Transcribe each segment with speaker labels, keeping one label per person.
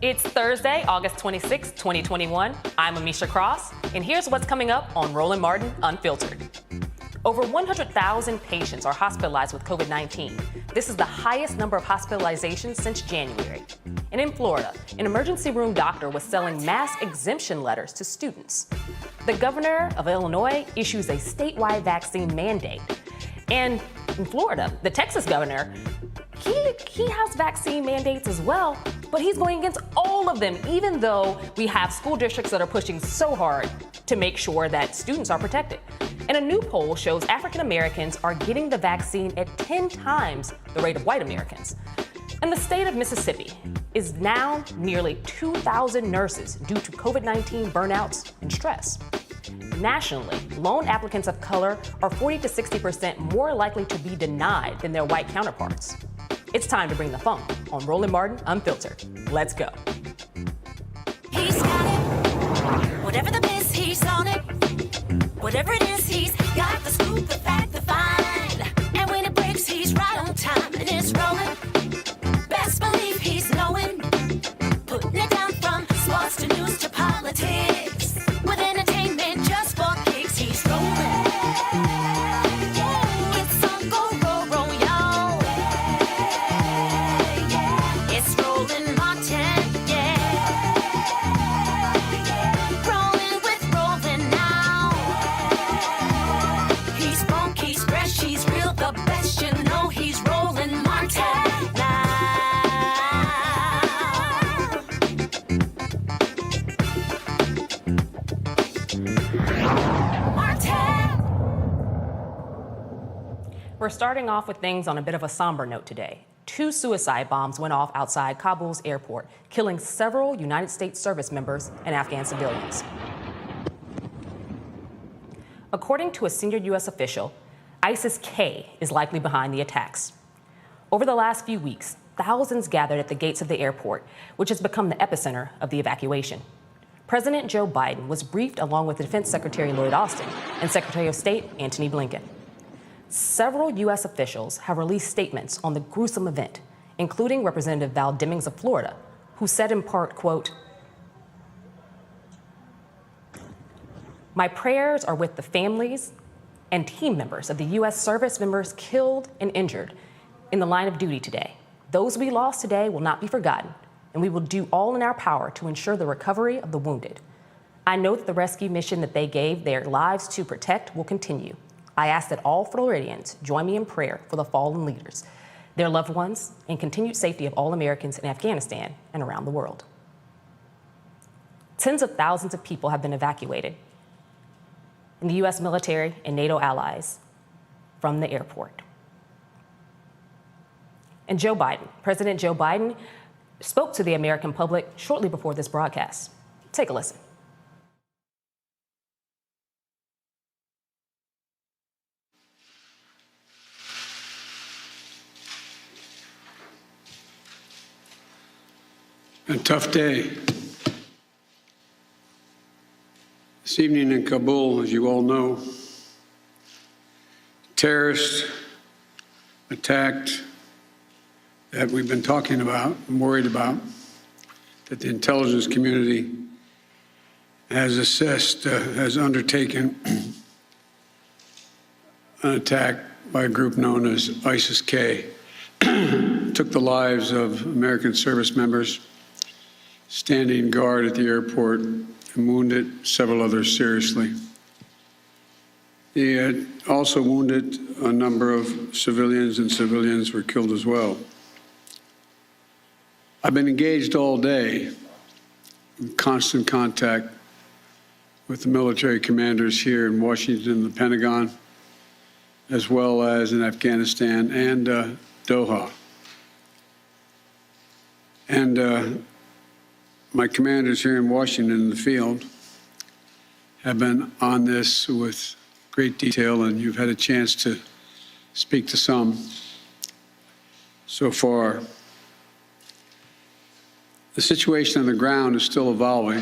Speaker 1: It's Thursday, August 26, 2021. I'm Amisha Cross, and here's what's coming up on Roland Martin Unfiltered. Over 100,000 patients are hospitalized with COVID-19. This is the highest number of hospitalizations since January. And in Florida, an emergency room doctor was selling mask exemption letters to students. The governor of Illinois issues a statewide vaccine mandate. And in Florida, the Texas governor, he has vaccine mandates as well, but he's going against all of them, even though we have school districts that are pushing so hard to make sure that students are protected. And a new poll shows African Americans are getting the vaccine at 10 times the rate of white Americans. And the state of Mississippi is now nearly 2,000 nurses due to COVID-19 burnouts and stress. Nationally, loan applicants of color are 40 to 60% more likely to be denied than their white counterparts. It's time to bring the funk on Roland Martin Unfiltered. Let's go.
Speaker 2: He's got it. Whatever the miss, he's on it. Whatever it is, he's got the scoop, the fact, the find. And when it breaks, he's right on time and it's rolling. Best believe he's knowing. Putting it down from sports to news to politics. With entertainment just for kicks, he's rolling. It's on go, roll, y'all. It's Roland Martin, yeah. Rolling with Roland now. He's funk, he's fresh, he's real, the best, you know he's Roland Martin now.
Speaker 1: We're starting off with things on a bit of a somber note today. 2 suicide bombs went off outside Kabul's airport, killing several United States service members and Afghan civilians. According to a senior U.S. official, ISIS-K is likely behind the attacks. Over the last few weeks, thousands gathered at the gates of the airport, which has become the epicenter of the evacuation. President Joe Biden was briefed along with Defense Secretary Lloyd Austin and Secretary of State Antony Blinken. Several U.S. officials have released statements on the gruesome event, including Representative Val Demings of Florida, who said in part, quote, "My prayers are with the families and team members of the U.S. service members killed and injured in the line of duty today. Those we lost today will not be forgotten, and we will do all in our power to ensure the recovery of the wounded. I know that the rescue mission that they gave their lives to protect will continue. I ask that all Floridians join me in prayer for the fallen leaders, their loved ones, and continued safety of all Americans in Afghanistan and around the world." Tens of thousands of people have been evacuated, and the U.S. military and NATO allies from the airport. And President Joe Biden spoke to the American public shortly before this broadcast. Take a listen.
Speaker 3: A tough day. This evening in Kabul, as you all know, terrorists attacked that we've been talking about and worried about, that the intelligence community has assessed, has undertaken an attack by a group known as ISIS-K. Took the lives of American service members standing guard at the airport and wounded several others seriously. He had also wounded a number of civilians, and civilians were killed as well. I've been engaged all day in constant contact with the military commanders here in Washington and the Pentagon, as well as in Afghanistan and Doha. And my commanders here in Washington in the field have been on this with great detail, and you've had a chance to speak to some so far. The situation on the ground is still evolving,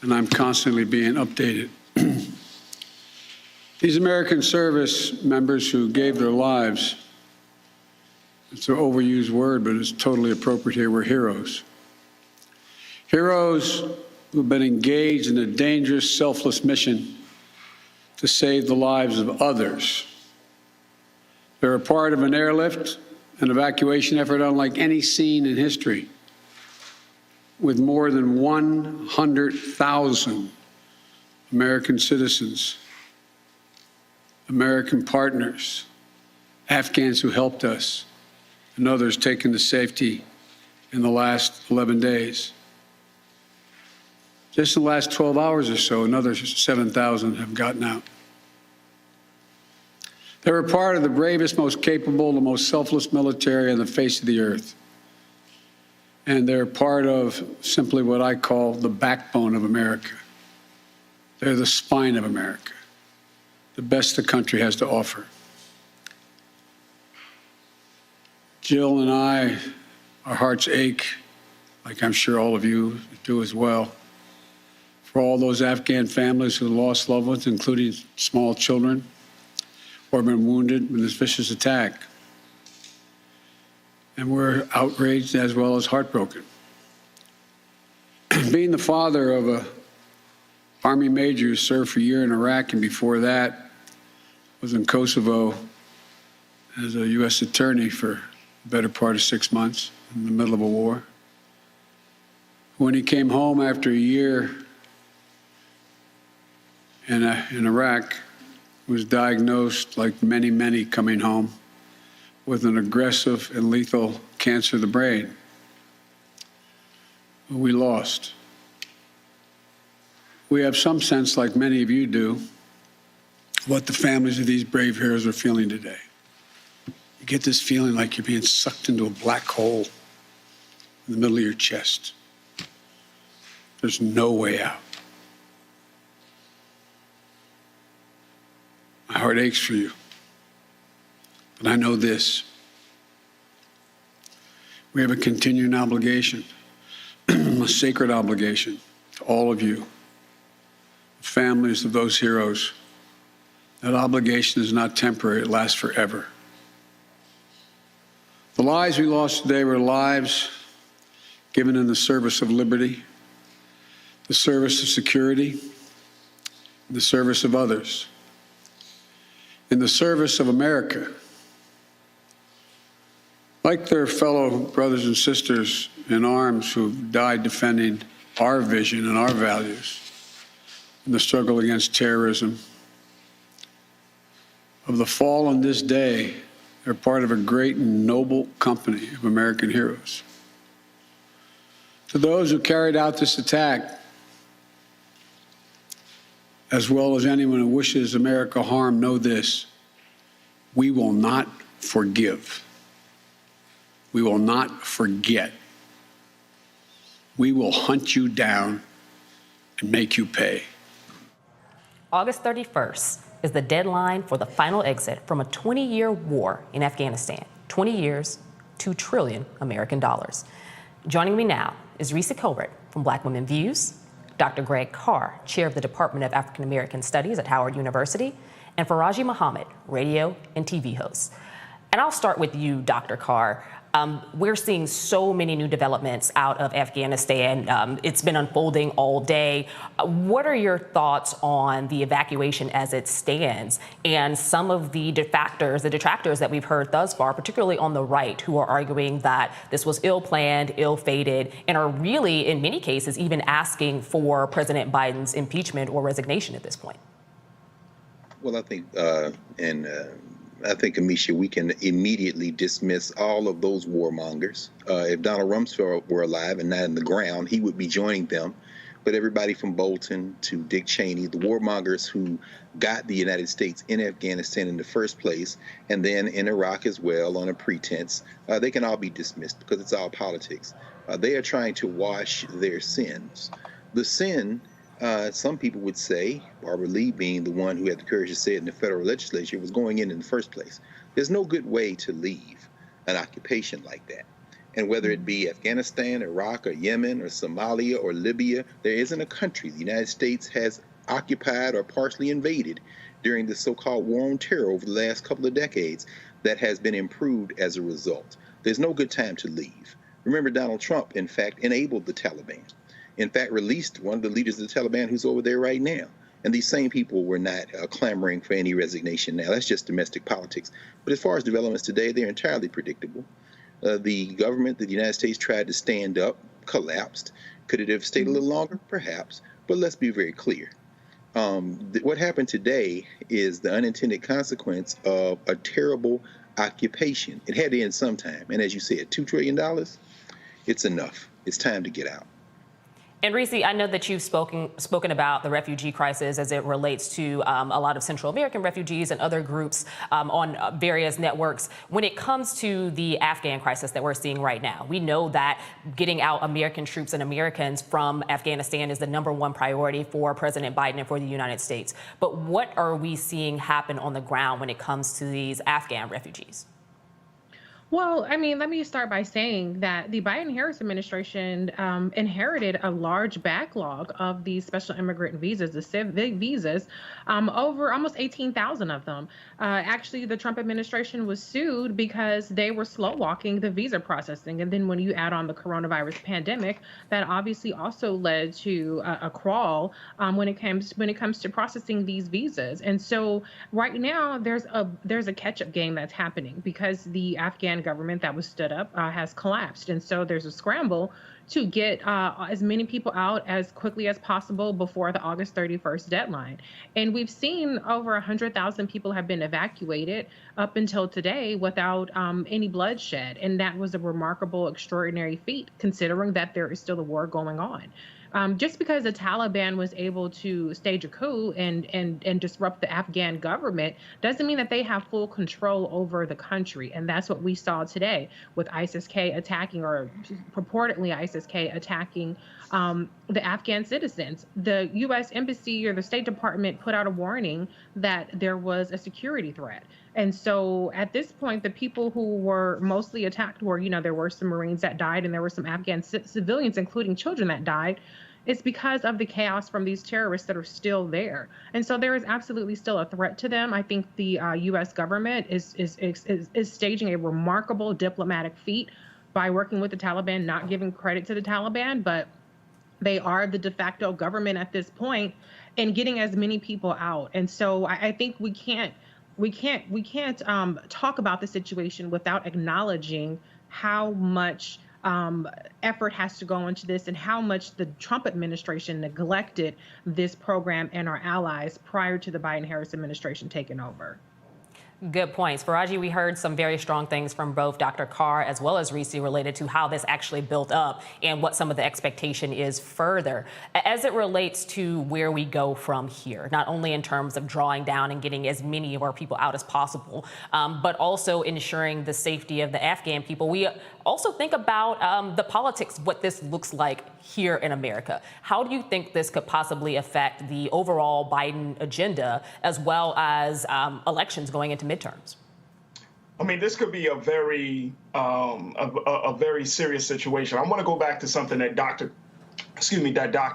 Speaker 3: and I'm constantly being updated. These American service members who gave their lives, it's an overused word, but it's totally appropriate here, were heroes. Heroes who've been engaged in a dangerous, selfless mission to save the lives of others. They're a part of an airlift, an evacuation effort unlike any seen in history, with more than 100,000 American citizens, American partners, Afghans who helped us, and others taken to safety in the last 11 days. Just in the last 12 hours or so, another 7,000 have gotten out. They were part of the bravest, most capable, the most selfless military on the face of the earth. And they're part of simply what I call the backbone of America. They're the spine of America, the best the country has to offer. Jill and I, our hearts ache, like I'm sure all of you do as well, for all those Afghan families who lost loved ones, including small children, or been wounded in this vicious attack. And we're outraged as well as heartbroken. Being the father of an Army major who served for a year in Iraq, and before that was in Kosovo as a U.S. attorney for the better part of 6 months in the middle of a war. When he came home after a year in Iraq, was diagnosed, like many, many coming home, with an aggressive and lethal cancer of the brain. We lost. We have some sense, like many of you do, what the families of these brave heroes are feeling today. You get this feeling like you're being sucked into a black hole in the middle of your chest. There's no way out. My heart aches for you. But I know this. We have a continuing obligation, a sacred obligation to all of you, families of those heroes. That obligation is not temporary, it lasts forever. The lives we lost today were lives given in the service of liberty, the service of security, the service of others, in the service of America. Like their fellow brothers and sisters in arms who died defending our vision and our values in the struggle against terrorism, of the fallen this day, they're part of a great and noble company of American heroes. To those who carried out this attack, as well as anyone who wishes America harm, know this: we will not forgive. We will not forget. We will hunt you down and make you pay.
Speaker 1: August 31st is the deadline for the final exit from a 20-year war in Afghanistan. 20 years, $2 trillion American dollars. Joining me now is Risa Colbert from Black Women Views, Dr. Greg Carr, chair of the Department of African American Studies at Howard University, and Faraji Muhammad, radio and TV host. And I'll start with you, Dr. Carr. We're seeing so many new developments out of Afghanistan. It's been unfolding all day. What are your thoughts on the evacuation as it stands and some of the detractors that we've heard thus far, particularly on the right, who are arguing that this was ill-planned, ill-fated, and are really, in many cases, even asking for President Biden's impeachment or resignation at this point?
Speaker 4: Well, I think, Amisha, we can immediately dismiss all of those warmongers. If Donald Rumsfeld were alive and not in the ground, he would be joining them. But everybody from Bolton to Dick Cheney, the warmongers who got the United States in Afghanistan in the first place, and then in Iraq as well on a pretense, they can all be dismissed because it's all politics. They are trying to wash their sins. The sin, some people would say, Barbara Lee being the one who had the courage to say it in the federal legislature, was going in the first place. There's no good way to leave an occupation like that. And whether it be Afghanistan, Iraq, or Yemen, or Somalia, or Libya, there isn't a country the United States has occupied or partially invaded during the so-called war on terror over the last couple of decades that has been improved as a result. There's no good time to leave. Remember, Donald Trump, in fact, enabled the Taliban. in fact, released one of the leaders of the Taliban who's over there right now. And these same people were not clamoring for any resignation now. That's just domestic politics. But as far as developments today, they're entirely predictable. The government that the United States tried to stand up collapsed. Could it have stayed a little longer? Perhaps. But let's be very clear. What happened today is the unintended consequence of a terrible occupation. It had to end sometime. And as you said, $2 trillion, it's enough. It's time to get out.
Speaker 1: And Reese, I know that you've spoken about the refugee crisis as it relates to a lot of Central American refugees and other groups on various networks. When it comes to the Afghan crisis that we're seeing right now, we know that getting out American troops and Americans from Afghanistan is the #1 priority for President Biden and for the United States. But what are we seeing happen on the ground when it comes to these Afghan refugees?
Speaker 5: Well, I mean, let me start by saying that the Biden-Harris administration inherited a large backlog of these special immigrant visas, the civic visas, over almost 18,000 of them. Actually, the Trump administration was sued because they were slow walking the visa processing. And then when you add on the coronavirus pandemic, that obviously also led to a crawl when it comes to processing these visas. And so right now there's a catch-up game that's happening because the Afghan government that was stood up has collapsed. And so there's a scramble to get as many people out as quickly as possible before the August 31st deadline. And we've seen over 100,000 people have been evacuated up until today without any bloodshed. And that was a remarkable, extraordinary feat, considering that there is still a war going on. Just because the Taliban was able to stage a coup and disrupt the Afghan government doesn't mean that they have full control over the country. And that's what we saw today with ISIS-K attacking, or purportedly ISIS-K attacking the Afghan citizens. The U.S. Embassy or the State Department put out a warning that there was a security threat. And so at this point, the people who were mostly attacked were, there were some Marines that died and there were some Afghan civilians, including children, that died. It's because of the chaos from these terrorists that are still there. And so there is absolutely still a threat to them. I think the U.S. government is staging a remarkable diplomatic feat by working with the Taliban, not giving credit to the Taliban, but they are the de facto government at this point and getting as many people out. And so I think we can't talk about the situation without acknowledging how much effort has to go into this and how much the Trump administration neglected this program and our allies prior to the Biden-Harris administration taking over.
Speaker 1: Good points. Faraji, we heard some very strong things from both Dr. Carr as well as Reese related to how this actually built up and what some of the expectation is further as it relates to where we go from here, not only in terms of drawing down and getting as many of our people out as possible, but also ensuring the safety of the Afghan people. We also think about the politics, what this looks like here in America. How do you think this could possibly affect the overall Biden agenda as well as elections going into midterms?
Speaker 6: I mean, this could be a very serious situation. I want to go back to something that Dr.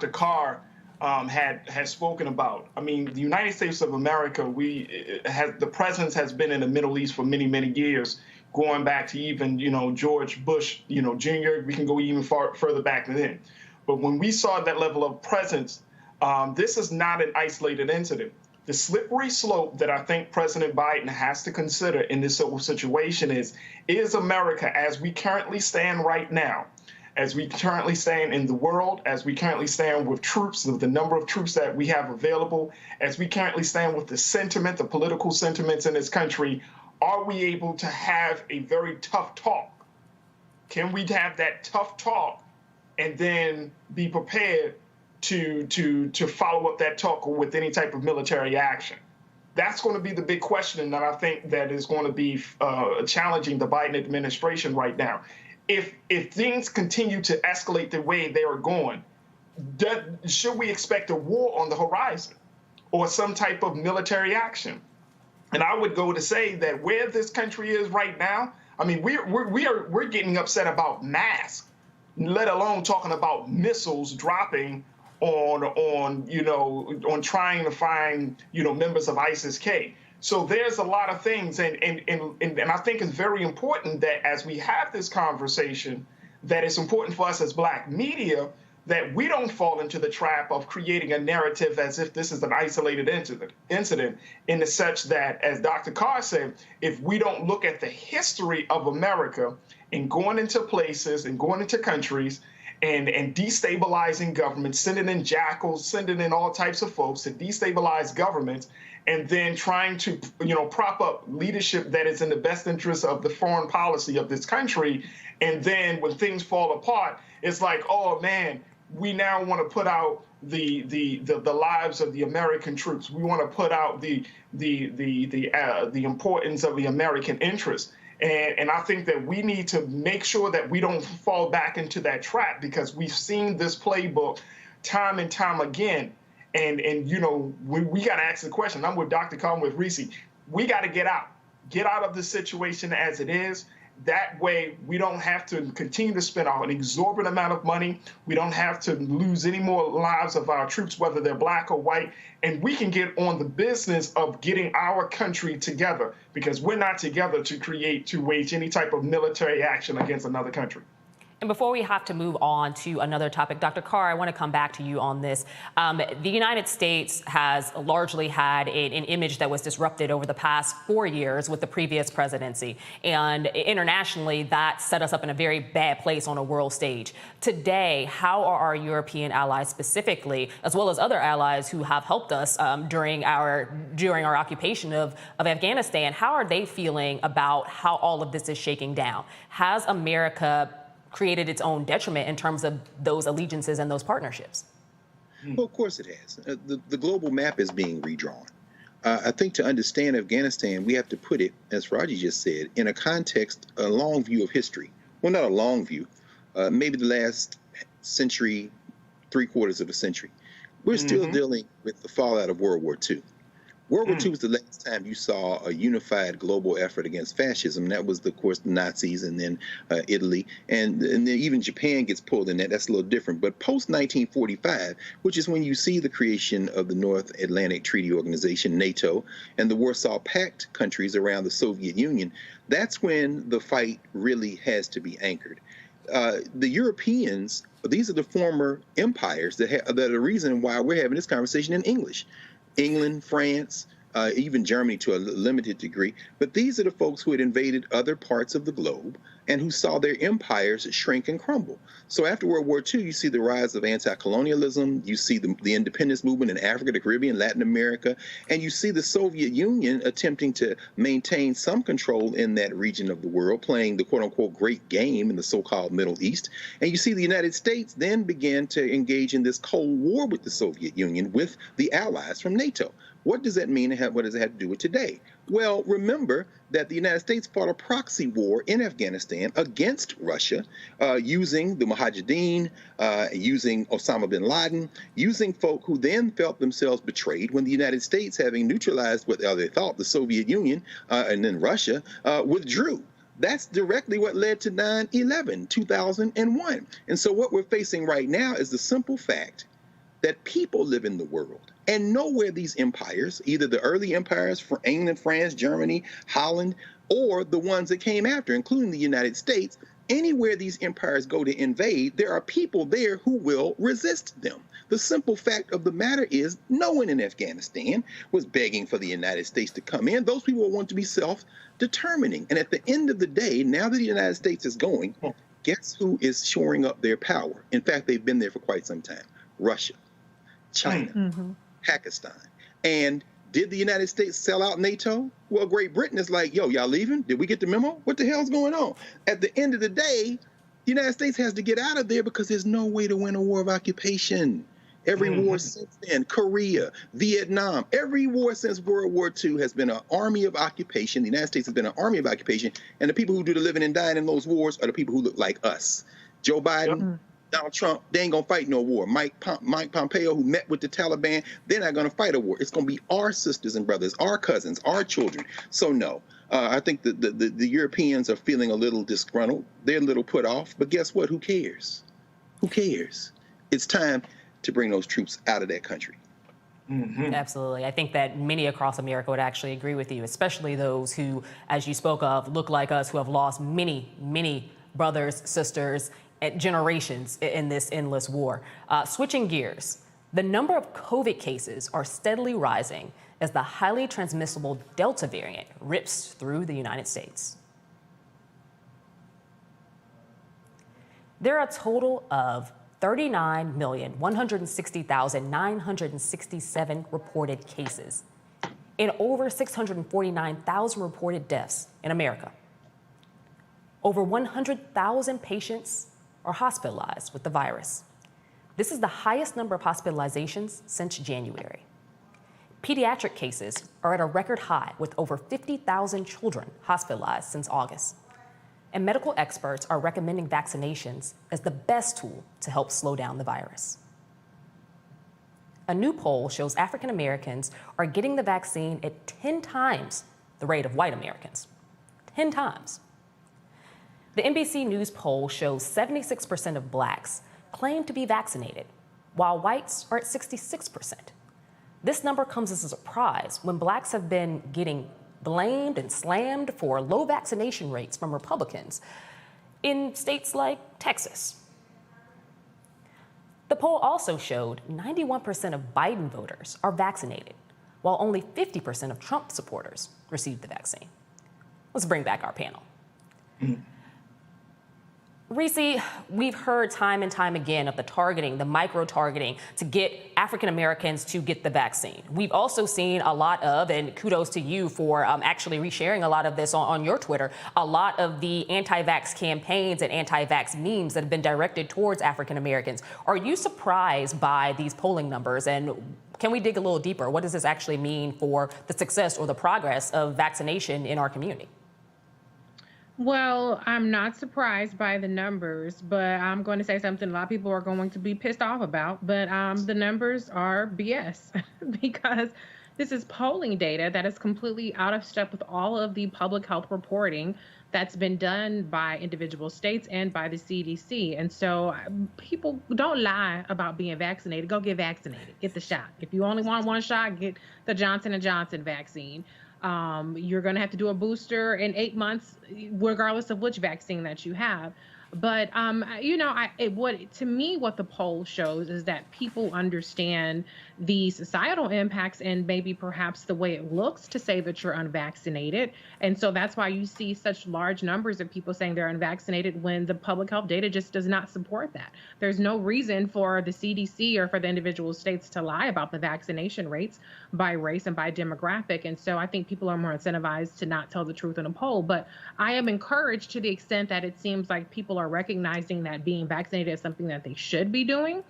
Speaker 6: Carr had spoken about. I mean, the United States of America, the presence has been in the Middle East for many, many years, going back to even, George Bush, Jr. We can go even further back than then. But when we saw that level of presence, this is not an isolated incident. The slippery slope that I think President Biden has to consider in this whole situation is America, as we currently stand right now, as we currently stand in the world, as we currently stand with troops, the number of troops that we have available, as we currently stand with the sentiment, the political sentiments in this country, are we able to have a very tough talk? Can we have that tough talk and then be prepared to follow up that talk with any type of military action? That's going to be the big question that I think that is going to be challenging the Biden administration right now. If things continue to escalate the way they are going, should we expect a war on the horizon or some type of military action? And I would go to say that where this country is right now, I mean, we're getting upset about masks, let alone talking about missiles dropping on trying to find, members of ISIS-K. So there's a lot of things, and I think it's very important that as we have this conversation, that it's important for us as Black media that we don't fall into the trap of creating a narrative as if this is an isolated incident in the such that, as Dr. Carr said, if we don't look at the history of America and going into places and going into countries and destabilizing governments, sending in jackals, sending in all types of folks to destabilize governments, and then trying to, prop up leadership that is in the best interest of the foreign policy of this country. And then when things fall apart, it's like, oh man, we now want to put out the lives of the American troops. We want to put out the importance of the American interest. And I think that we need to make sure that we don't fall back into that trap, because we've seen this playbook time and time again. And we got to ask the question. I'm with Dr. Carr, with Reese. We got to get out of the situation as it is. That way, we don't have to continue to spend an exorbitant amount of money. We don't have to lose any more lives of our troops, whether they're black or white. And we can get on the business of getting our country together, because we're not together to wage any type of military action against another country.
Speaker 1: And before we have to move on to another topic, Dr. Carr, I want to come back to you on this. The United States has largely had an image that was disrupted over the past 4 years with the previous presidency. And internationally, that set us up in a very bad place on a world stage. Today, how are our European allies specifically, as well as other allies who have helped us during our occupation of Afghanistan, how are they feeling about how all of this is shaking down? Has America created its own detriment in terms of those allegiances and those partnerships?
Speaker 4: Well, of course it has. The global map is being redrawn. I think to understand Afghanistan, we have to put it, as Raji just said, in a context, a long view of history. Well, not a long view, maybe the last century, 3/4 of a century. We're still dealing with the fallout of World War II. World War II was the last time you saw a unified global effort against fascism. That was, of course, the Nazis, and then Italy. And then even Japan gets pulled in that. That's a little different. But post-1945, which is when you see the creation of the North Atlantic Treaty Organization, NATO, and the Warsaw Pact countries around the Soviet Union, that's when the fight really has to be anchored. The Europeans, these are the former empires that are the reason why we're having this conversation in English. England, France, even Germany to a limited degree. But these are the folks who had invaded other parts of the globe and who saw their empires shrink and crumble. So after World War II, you see the rise of anti-colonialism, you see the independence movement in Africa, the Caribbean, Latin America, and you see the Soviet Union attempting to maintain some control in that region of the world, playing the quote-unquote great game in the so-called Middle East. And you see the United States then began to engage in this Cold War with the Soviet Union, with the allies from NATO. What does that mean, and what does it have to do with today? Well, remember that the United States fought a proxy war in Afghanistan against Russia, using the Mujahideen, using Osama bin Laden, using folk who then felt themselves betrayed when the United States, having neutralized what they thought the Soviet Union and then Russia, withdrew. That's directly what led to 9/11, 2001. And so what we're facing right now is the simple fact that people live in the world. And nowhere these empires, either the early empires for England, France, Germany, Holland, or the ones that came after, including the United States, anywhere these empires go to invade, there are people there who will resist them. The simple fact of the matter is no one in Afghanistan was begging for the United States to come in. Those people want to be self-determining. And at the end of the day, now that the United States is going, guess who is shoring up their power? In fact, they've been there for quite some time. Russia, China, Pakistan. And did the United States sell out NATO? Well, Great Britain is like, yo, y'all leaving? Did we get the memo? What the hell's going on? At the end of the day, the United States has to get out of there because there's no way to win a war of occupation. Every war since then, Korea, Vietnam, every war since World War II has been an army of occupation. The United States has been an army of occupation. And the people who do the living and dying in those wars are the people who look like us. Joe Biden, Donald Trump, they ain't gonna fight no war. Mike Pompeo, who met with the Taliban, they're not gonna fight a war. It's gonna be our sisters and brothers, our cousins, our children. So no, I think the Europeans are feeling a little disgruntled. They're a little put off, but guess what? Who cares? Who cares? It's time to bring those troops out of that country.
Speaker 1: Absolutely. I think that many across America would actually agree with you, especially those who, as you spoke of, look like us, who have lost many, many brothers, sisters, generations in this endless war. Switching gears, the number of COVID cases are steadily rising as the highly transmissible Delta variant rips through the United States. There are a total of 39,160,967 reported cases and over 649,000 reported deaths in America. Over 100,000 patients are hospitalized with the virus. This is the highest number of hospitalizations since January. Pediatric cases are at a record high with over 50,000 children hospitalized since August. And medical experts are recommending vaccinations as the best tool to help slow down the virus. A new poll shows African Americans are getting the vaccine at 10 times the rate of white Americans. 10 times. The NBC News poll shows 76% of blacks claim to be vaccinated, while whites are at 66%. This number comes as a surprise when blacks have been getting blamed and slammed for low vaccination rates from Republicans in states like Texas. The poll also showed 91% of Biden voters are vaccinated, while only 50% of Trump supporters received the vaccine. Let's bring back our panel. Reese, we've heard time and time again of the targeting, the micro-targeting to get African Americans to get the vaccine. We've also seen a lot of, and kudos to you for actually resharing a lot of this on your Twitter, a lot of the anti-vax campaigns and anti-vax memes that have been directed towards African Americans. Are you surprised by these polling numbers? And can we dig a little deeper? What does this actually mean for the success or the progress of vaccination in our community?
Speaker 5: Well, I'm not surprised by the numbers, but I'm going to say something a lot of people are going to be pissed off about. But the numbers are BS because this is polling data that is completely out of step with all of the public health reporting that's been done by individual states and by the CDC. And so people don't lie about being vaccinated. Go get vaccinated. Get the shot. If you only want one shot, get the Johnson & Johnson vaccine. You're going to have to do a booster in 8 months, regardless of which vaccine that you have. But, to me, what the poll shows is that people understand the societal impacts and maybe perhaps the way it looks to say that you're unvaccinated. And so that's why you see such large numbers of people saying they're unvaccinated when the public health data just does not support that. There's no reason for the CDC or for the individual states to lie about the vaccination rates by race and by demographic. And so I think people are more incentivized to not tell the truth in a poll. But I am encouraged to the extent that it seems like people are recognizing that being vaccinated is something that they should be doing.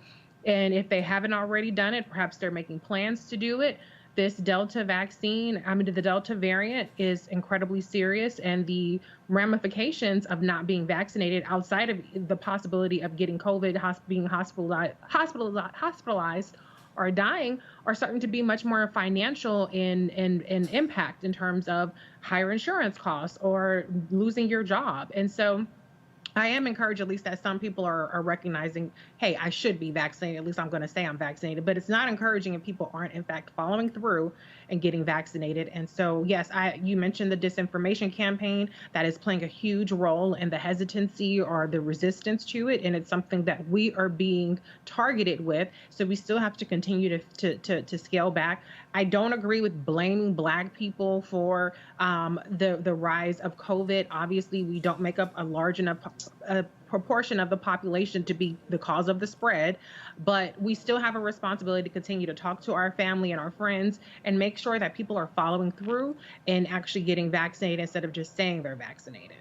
Speaker 5: And if they haven't already done it, perhaps they're making plans to do it. This Delta vaccine, the Delta variant is incredibly serious, and the ramifications of not being vaccinated outside of the possibility of getting COVID, being hospitalized or dying are starting to be much more financial in impact in terms of higher insurance costs or losing your job. And so I am encouraged, at least, that some people are recognizing, hey, I should be vaccinated. At least I'm going to say I'm vaccinated. But it's not encouraging if people aren't, in fact, following through and getting vaccinated. And so, yes, you mentioned the disinformation campaign that is playing a huge role in the hesitancy or the resistance to it. And it's something that we are being targeted with. So we still have to continue to scale back. I don't agree with blaming Black people for the rise of COVID. Obviously, we don't make up a large enough proportion of the population to be the cause of the spread, but we still have a responsibility to continue to talk to our family and our friends and make sure that people are following through and actually getting vaccinated instead of just saying they're vaccinated.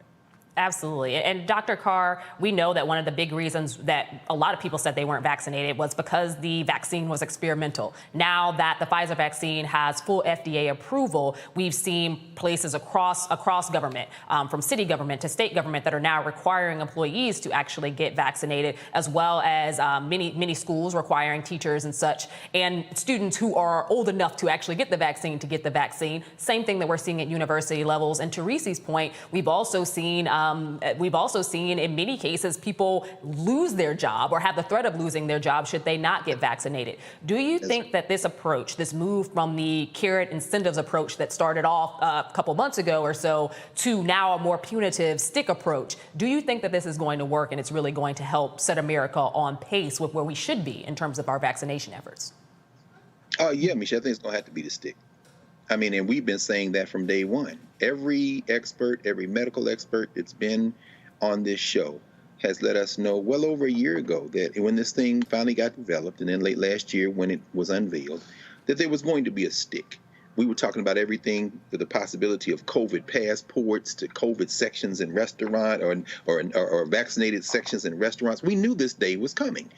Speaker 1: Absolutely. And Dr. Carr, we know that one of the big reasons that a lot of people said they weren't vaccinated was because the vaccine was experimental. Now that the Pfizer vaccine has full FDA approval, we've seen places across government, from city government to state government, that are now requiring employees to actually get vaccinated, as well as many schools requiring teachers and such, and students who are old enough to actually get the vaccine to get the vaccine. Same thing that we're seeing at university levels. And to Reese's point, we've also seen We've also seen in many cases people lose their job or have the threat of losing their job should they not get vaccinated. Do you think that this approach, this move from the carrot incentives approach that started off a couple months ago or so to now a more punitive stick approach, do you think that this is going to work and it's really going to help set America on pace with where we should be in terms of our vaccination efforts?
Speaker 4: Yeah, Michelle, I think it's going to have to be the stick. I mean, and we've been saying that from day one. Every expert, every medical expert that's been on this show has let us know well over a year ago that when this thing finally got developed, and then late last year when it was unveiled, that there was going to be a stick. We were talking about everything to the possibility of COVID passports to COVID sections in restaurant or vaccinated sections in restaurants. We knew this day was coming.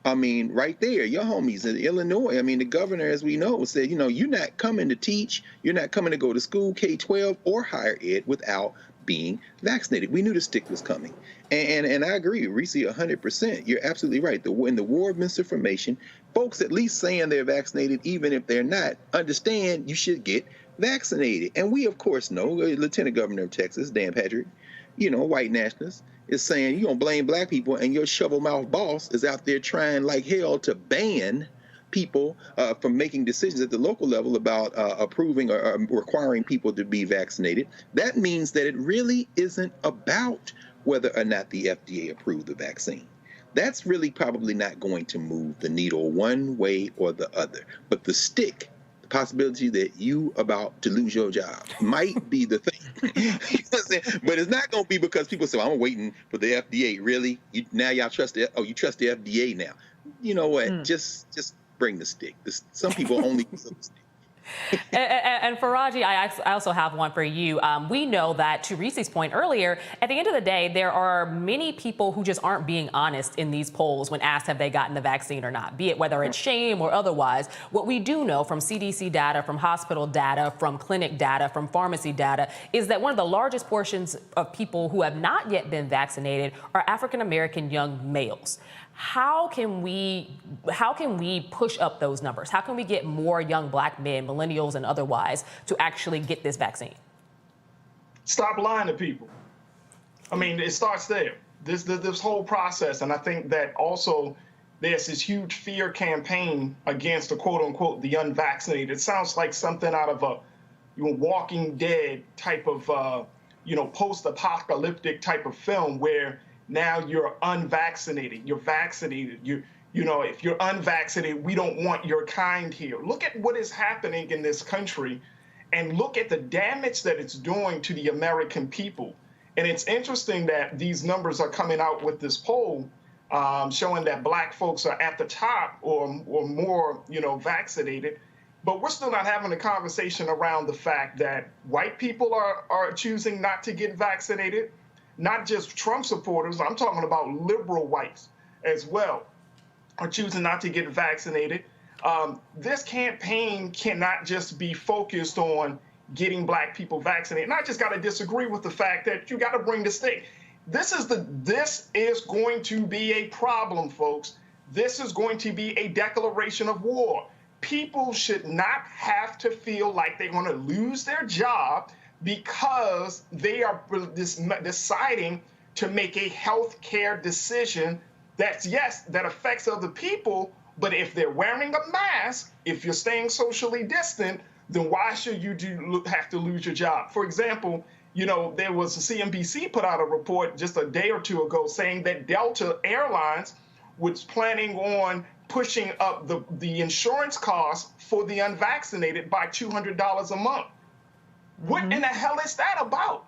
Speaker 4: I mean, right there, your homies in Illinois, I mean, the governor, as we know, said, you know, you're not coming to teach, you're not coming to go to school, K-12 or higher ed without being vaccinated. We knew the stick was coming. And I agree, Reese, 100%. You're absolutely right. In the war of misinformation, folks at least saying they're vaccinated, even if they're not, understand you should get vaccinated. And we, of course, know, Lieutenant Governor of Texas, Dan Patrick, you know, white nationalist, is saying you're going to blame black people, and your shovel-mouthed boss is out there trying like hell to ban people from making decisions at the local level about approving or requiring people to be vaccinated. That means that it really isn't about whether or not the FDA approved the vaccine. That's really probably not going to move the needle one way or the other. But the stick, the possibility that you about to lose your job might be the thing. You know what I'm saying? But it's not going to be because people say, I'm waiting for the FDA. Really? Now y'all trust it? Oh, you trust the FDA now? You know what? Just bring the stick. Some people only use the stick.
Speaker 1: And Faraji, I also have one for you. We know that, to Reese's point earlier, at the end of the day, there are many people who just aren't being honest in these polls when asked have they gotten the vaccine or not, be it whether it's shame or otherwise. What we do know from CDC data, from hospital data, from clinic data, from pharmacy data, is that one of the largest portions of people who have not yet been vaccinated are African-American young males. How can we push up those numbers? How can we get more young black men, millennials and otherwise, to actually get this vaccine?
Speaker 6: Stop lying to people. I mean, it starts there. This whole process, and I think that also there's this huge fear campaign against the quote unquote the unvaccinated. It sounds like something out of a Walking Dead type of post-apocalyptic type of film where now you're unvaccinated, you're vaccinated, if you're unvaccinated, we don't want your kind here. Look at what is happening in this country and look at the damage that it's doing to the American people. And it's interesting that these numbers are coming out with this poll showing that black folks are at the top or more, vaccinated. But we're still not having a conversation around the fact that white people are choosing not to get vaccinated. Not just Trump supporters, I'm talking about liberal whites as well, are choosing not to get vaccinated. This campaign cannot just be focused on getting black people vaccinated. And I just got to disagree with the fact that you got to bring the stick. This is going to be a problem, folks. This is going to be a declaration of war. People should not have to feel like they're going to lose their job because they are deciding to make a health care decision that affects other people, but if they're wearing a mask, if you're staying socially distant, then why should you have to lose your job? For example, there was a CNBC put out a report just a day or two ago saying that Delta Airlines was planning on pushing up the insurance costs for the unvaccinated by $200 a month. What in the hell is that about?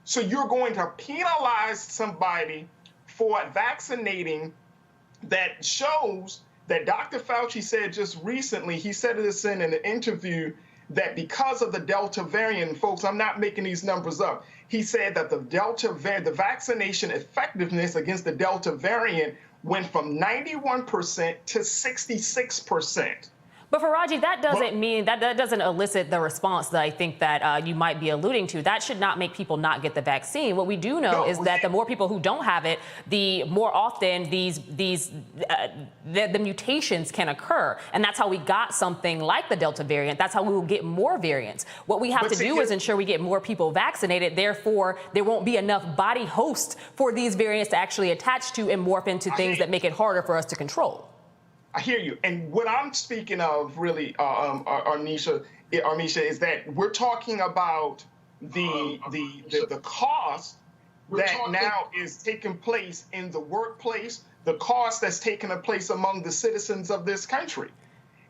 Speaker 6: So you're going to penalize somebody for vaccinating. That shows that Dr. Fauci said just recently, he said this in an interview, that because of the Delta variant, folks, I'm not making these numbers up. He said that the vaccination effectiveness against the Delta variant went from 91% to 66%.
Speaker 1: But Faraji, that doesn't mean that doesn't elicit the response that I think that you might be alluding to. That should not make people not get the vaccine. What we do know is that the more people who don't have it, the more often the mutations can occur, and that's how we got something like the Delta variant. That's how we will get more variants. What we have to do is ensure we get more people vaccinated. Therefore, there won't be enough body host for these variants to actually attach to and morph into things that make it harder for us to control.
Speaker 6: I hear you. And what I'm speaking of really, Armisha, is that we're talking about the cost that now is taking place in the workplace, the cost that's taking place among the citizens of this country.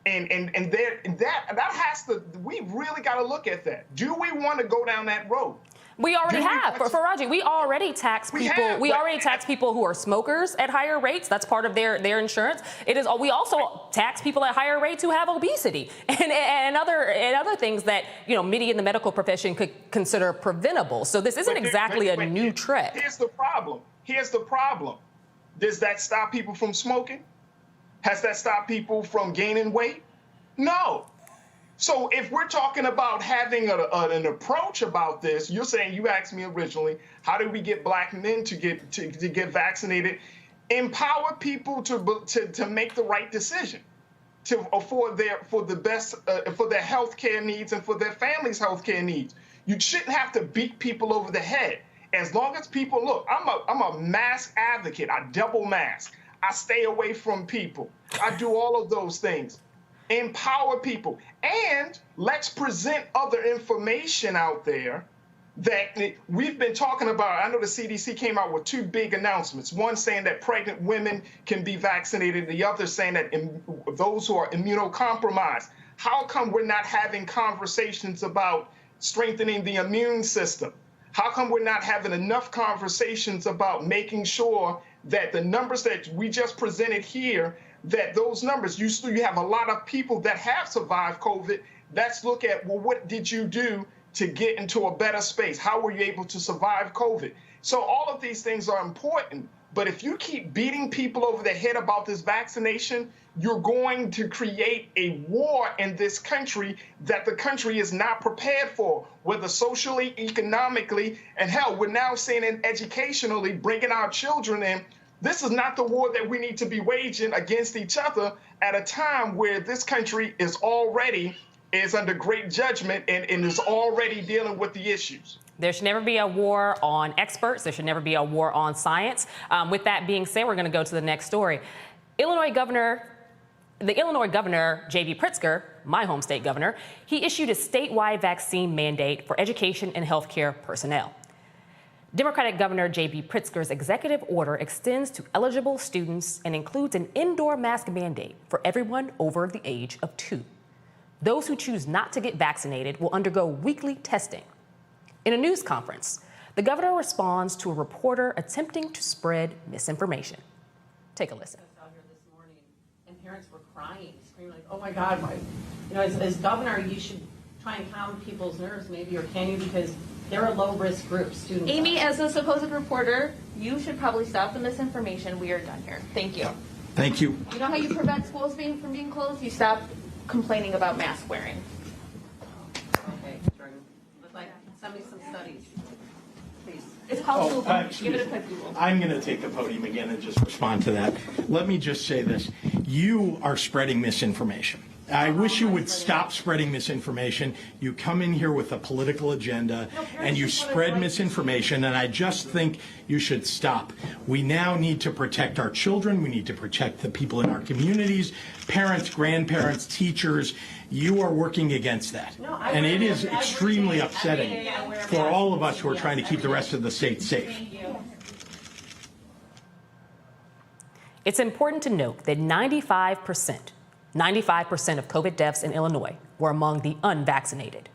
Speaker 6: And that has to, we really got to look at that. Do we want to go down that road?
Speaker 1: We already have. Faraji, we already tax people. We already tax people who are smokers at higher rates. That's part of their insurance. It is. We also tax people at higher rates who have obesity and other things that many in the medical profession could consider preventable. So this isn't exactly a new trend.
Speaker 6: Here's the problem. Does that stop people from smoking? Has that stopped people from gaining weight? No. So if we're talking about having an approach about this, you're saying, you asked me originally, how do we get black men to get vaccinated? Empower people to make the right decision, for their health care needs and for their families' health care needs. You shouldn't have to beat people over the head. As long as people look, I'm a mask advocate. I double mask. I stay away from people. I do all of those things. Empower people, and let's present other information out there that we've been talking about. I know the CDC came out with two big announcements, one saying that pregnant women can be vaccinated, the other saying that those who are immunocompromised. How come we're not having conversations about strengthening the immune system? How come we're not having enough conversations about making sure that the numbers that we just presented here, that those numbers, you have a lot of people that have survived COVID. Let's look at, well, what did you do to get into a better space? How were you able to survive COVID? So all of these things are important. But if you keep beating people over the head about this vaccination, you're going to create a war in this country that the country is not prepared for, whether socially, economically, and hell, we're now seeing it educationally, bringing our children in. This is not the war that we need to be waging against each other at a time where this country is under great judgment and is already dealing with the issues.
Speaker 1: There should never be a war on experts. There should never be a war on science. With that being said, we're going to go to the next story. The Illinois governor, J.B. Pritzker, my home state governor, he issued a statewide vaccine mandate for education and healthcare personnel. Democratic Governor J.B. Pritzker's executive order extends to eligible students and includes an indoor mask mandate for everyone over the age of 2. Those who choose not to get vaccinated will undergo weekly testing. In a news conference, the governor responds to a reporter attempting to spread misinformation. Take a listen.
Speaker 7: I was out here this morning, and parents were crying, screaming like, "Oh my God!" As governor, you should try and calm people's nerves, maybe, or can you? Because they're a low-risk group. Students.
Speaker 8: Amy, as a supposed reporter, you should probably stop the misinformation. We are done here. Thank you.
Speaker 9: Thank you.
Speaker 8: You know how you prevent schools from being closed? You stop complaining about mask wearing.
Speaker 7: Okay, Jordan. Send me some studies, please.
Speaker 8: It's called Google.
Speaker 9: Excuse
Speaker 8: Give it a
Speaker 9: me.
Speaker 8: quick Google.
Speaker 9: I'm going to take the podium again and just respond to that. Let me just say this. You are spreading misinformation. I wish you would stop spreading misinformation. You come in here with a political agenda and you spread misinformation, and I just think you should stop. We now need to protect our children. We need to protect the people in our communities, parents, grandparents, teachers. You are working against that. And it is extremely upsetting for all of us who are trying to keep the rest of the state safe.
Speaker 1: It's important to note that 95% of COVID deaths in Illinois were among the unvaccinated.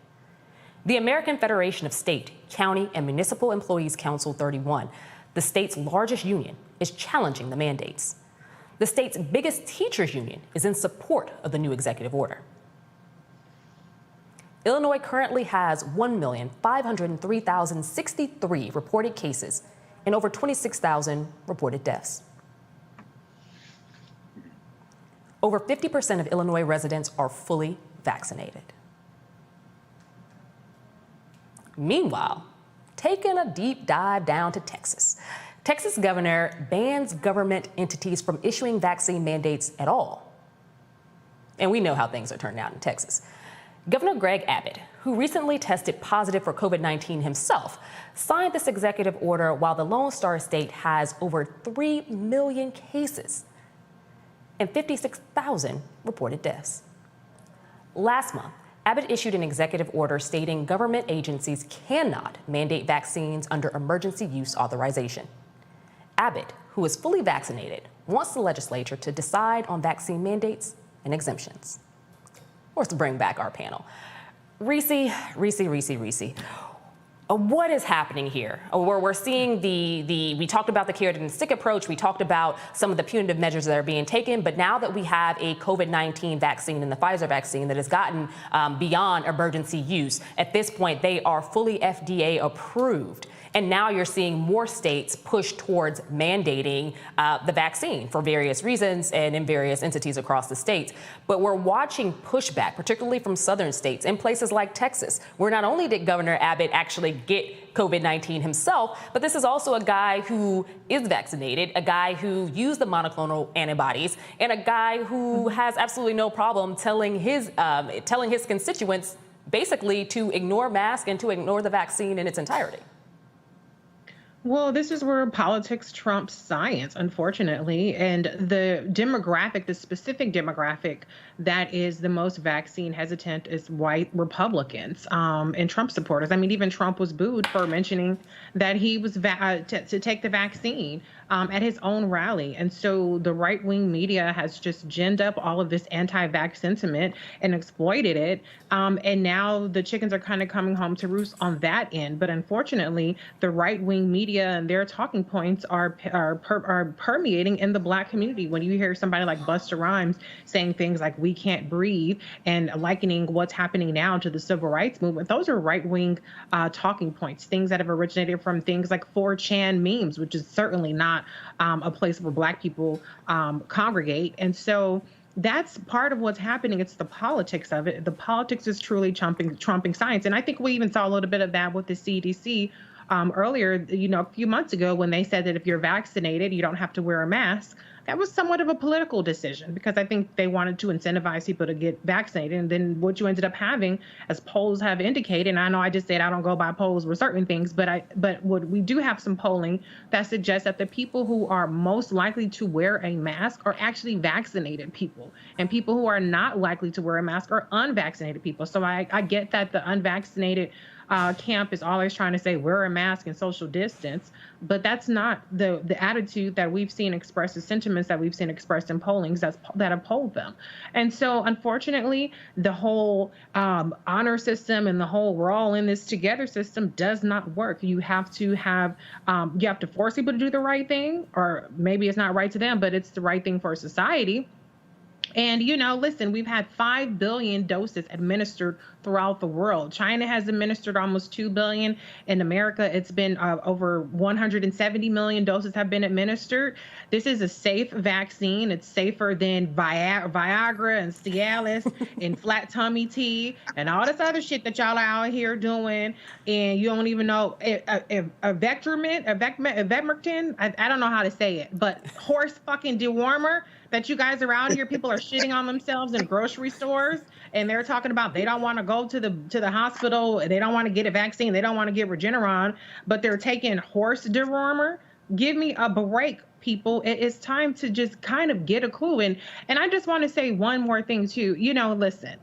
Speaker 1: The American Federation of State, County, and Municipal Employees Council 31, the state's largest union, is challenging the mandates. The state's biggest teachers union is in support of the new executive order. Illinois currently has 1,503,063 reported cases and over 26,000 reported deaths. Over 50% of Illinois residents are fully vaccinated. Meanwhile, taking a deep dive down to Texas. Texas governor bans government entities from issuing vaccine mandates at all. And we know how things are turning out in Texas. Governor Greg Abbott, who recently tested positive for COVID-19 himself, signed this executive order while the Lone Star State has over 3 million cases and 56,000 reported deaths. Last month, Abbott issued an executive order stating government agencies cannot mandate vaccines under emergency use authorization. Abbott, who is fully vaccinated, wants the legislature to decide on vaccine mandates and exemptions. Let's bring back our panel. Reese. What is happening here? We're seeing we talked about the carrot and stick approach. We talked about some of the punitive measures that are being taken. But now that we have a COVID-19 vaccine and the Pfizer vaccine that has gotten beyond emergency use, at this point, they are fully FDA approved. And now you're seeing more states push towards mandating the vaccine for various reasons and in various entities across the states. But we're watching pushback, particularly from southern states in places like Texas, where not only did Governor Abbott actually get COVID-19 himself, but this is also a guy who is vaccinated, a guy who used the monoclonal antibodies, and a guy who has absolutely no problem telling his constituents basically to ignore masks and to ignore the vaccine in its entirety.
Speaker 5: Well, this is where politics trumps science, unfortunately. And the demographic, the specific demographic that is the most vaccine hesitant is white Republicans and Trump supporters. I mean, even Trump was booed for mentioning that he was to take the vaccine at his own rally. And so the right-wing media has just ginned up all of this anti-vax sentiment and exploited it. And now the chickens are kind of coming home to roost on that end. But unfortunately, the right-wing media and their talking points are permeating in the Black community. When you hear somebody like Busta Rhymes saying things like "we can't breathe" and likening what's happening now to the civil rights movement, those are right-wing talking points, things that have originated from things like 4chan memes, which is certainly not a place where Black people congregate. And so that's part of what's happening. It's the politics of it. The politics is truly trumping science. And I think we even saw a little bit of that with the CDC earlier, a few months ago, when they said that if you're vaccinated, you don't have to wear a mask. That was somewhat of a political decision because I think they wanted to incentivize people to get vaccinated. And then what you ended up having, as polls have indicated, and I know I just said I don't go by polls with certain things, but what we do have some polling that suggests that the people who are most likely to wear a mask are actually vaccinated people, and people who are not likely to wear a mask are unvaccinated people. So I get that the unvaccinated camp is always trying to say wear a mask and social distance, but that's not the attitude that we've seen expressed, the sentiments that we've seen expressed in pollings that have polled them. And so unfortunately, the whole honor system and the whole we're all in this together system does not work. You have to force people to do the right thing, or maybe it's not right to them, but it's the right thing for society. And, listen, we've had 5 billion doses administered throughout the world. China has administered almost 2 billion. In America, it's been over 170 million doses have been administered. This is a safe vaccine. It's safer than Viagra and Cialis and flat tummy tea and all this other shit that y'all are out here doing. And you don't even know Vectrin, I don't know how to say it, but horse fucking dewormer that you guys are out here. People are shitting on themselves in grocery stores, and they're talking about they don't want to go to the hospital, they don't want to get a vaccine, they don't want to get Regeneron, but they're taking horse dewormer. Give me a break, people. It is time to just kind of get a clue. And I just want to say one more thing too. Listen,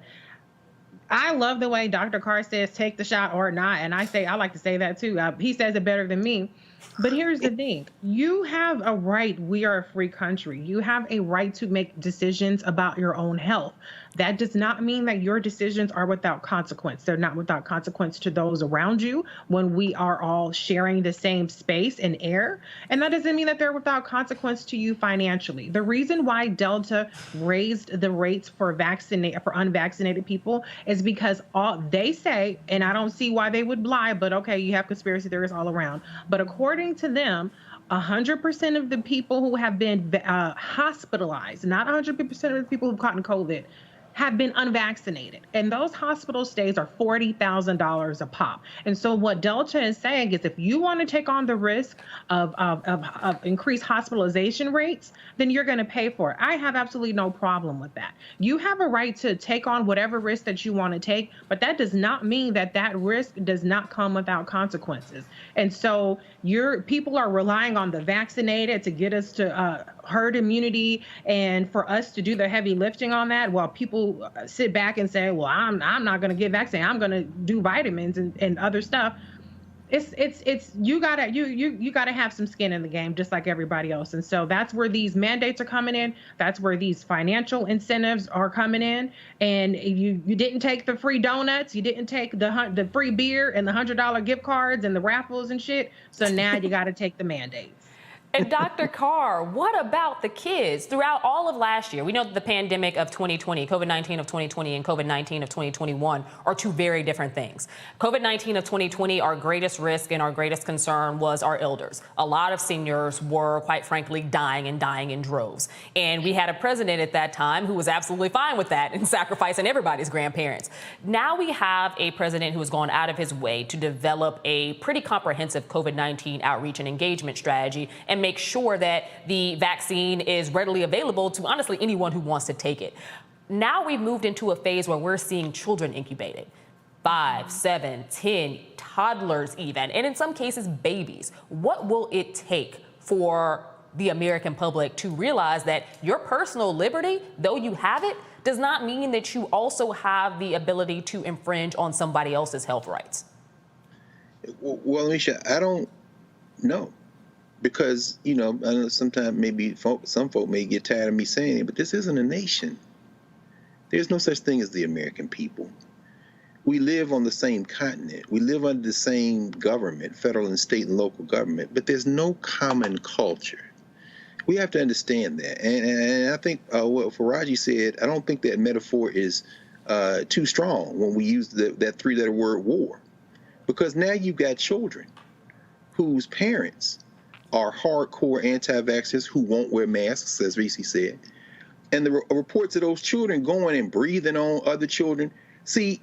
Speaker 5: I love the way Dr. Carr says take the shot or not, and I like to say that too. He says it better than me. But here's the thing. You have a right. We are a free country. You have a right to make decisions about your own health. That does not mean that your decisions are without consequence. They're not without consequence to those around you when we are all sharing the same space and air. And that doesn't mean that they're without consequence to you financially. The reason why Delta raised the rates for unvaccinated people is because all they say, and I don't see why they would lie, but okay, you have conspiracy theorists all around. But according to them, 100% of the people who have been hospitalized, not 100% of the people who've gotten COVID, have been unvaccinated. And those hospital stays are $40,000 a pop. And so what Delta is saying is if you want to take on the risk of increased hospitalization rates, then you're going to pay for it. I have absolutely no problem with that. You have a right to take on whatever risk that you want to take, but that does not mean that that risk does not come without consequences. And so people are relying on the vaccinated to get us to herd immunity and for us to do the heavy lifting on that, while people sit back and say, well, I'm not going to get vaccinated, I'm going to do vitamins and other stuff. You gotta have some skin in the game, just like everybody else. And so that's where these mandates are coming in. That's where these financial incentives are coming in. And you didn't take the free donuts, you didn't take the free beer and the $100 gift cards and the raffles and shit. So now you got to take the mandates.
Speaker 1: And Dr. Carr, what about the kids? Throughout all of last year, we know that the pandemic of 2020, COVID-19 of 2020 and COVID-19 of 2021 are two very different things. COVID-19 of 2020, our greatest risk and our greatest concern was our elders. A lot of seniors were, quite frankly, dying in droves. And we had a president at that time who was absolutely fine with that and sacrificing everybody's grandparents. Now we have a president who has gone out of his way to develop a pretty comprehensive COVID-19 outreach and engagement strategy and make sure that the vaccine is readily available to, honestly, anyone who wants to take it. Now we've moved into a phase where we're seeing children incubated, 5, 7, 10, toddlers even, and in some cases, babies. What will it take for the American public to realize that your personal liberty, though you have it, does not mean that you also have the ability to infringe on somebody else's health rights?
Speaker 4: Well, Misha, I don't know. Because, I know sometimes maybe some folk may get tired of me saying it, but this isn't a nation. There's no such thing as the American people. We live on the same continent. We live under the same government, federal and state and local government, but there's no common culture. We have to understand that. And I think what Faraji said, I don't think that metaphor is too strong when we use that three-letter word war. Because now you've got children whose parents are hardcore anti-vaxxers who won't wear masks, as Reese said. And the reports of those children going and breathing on other children, see,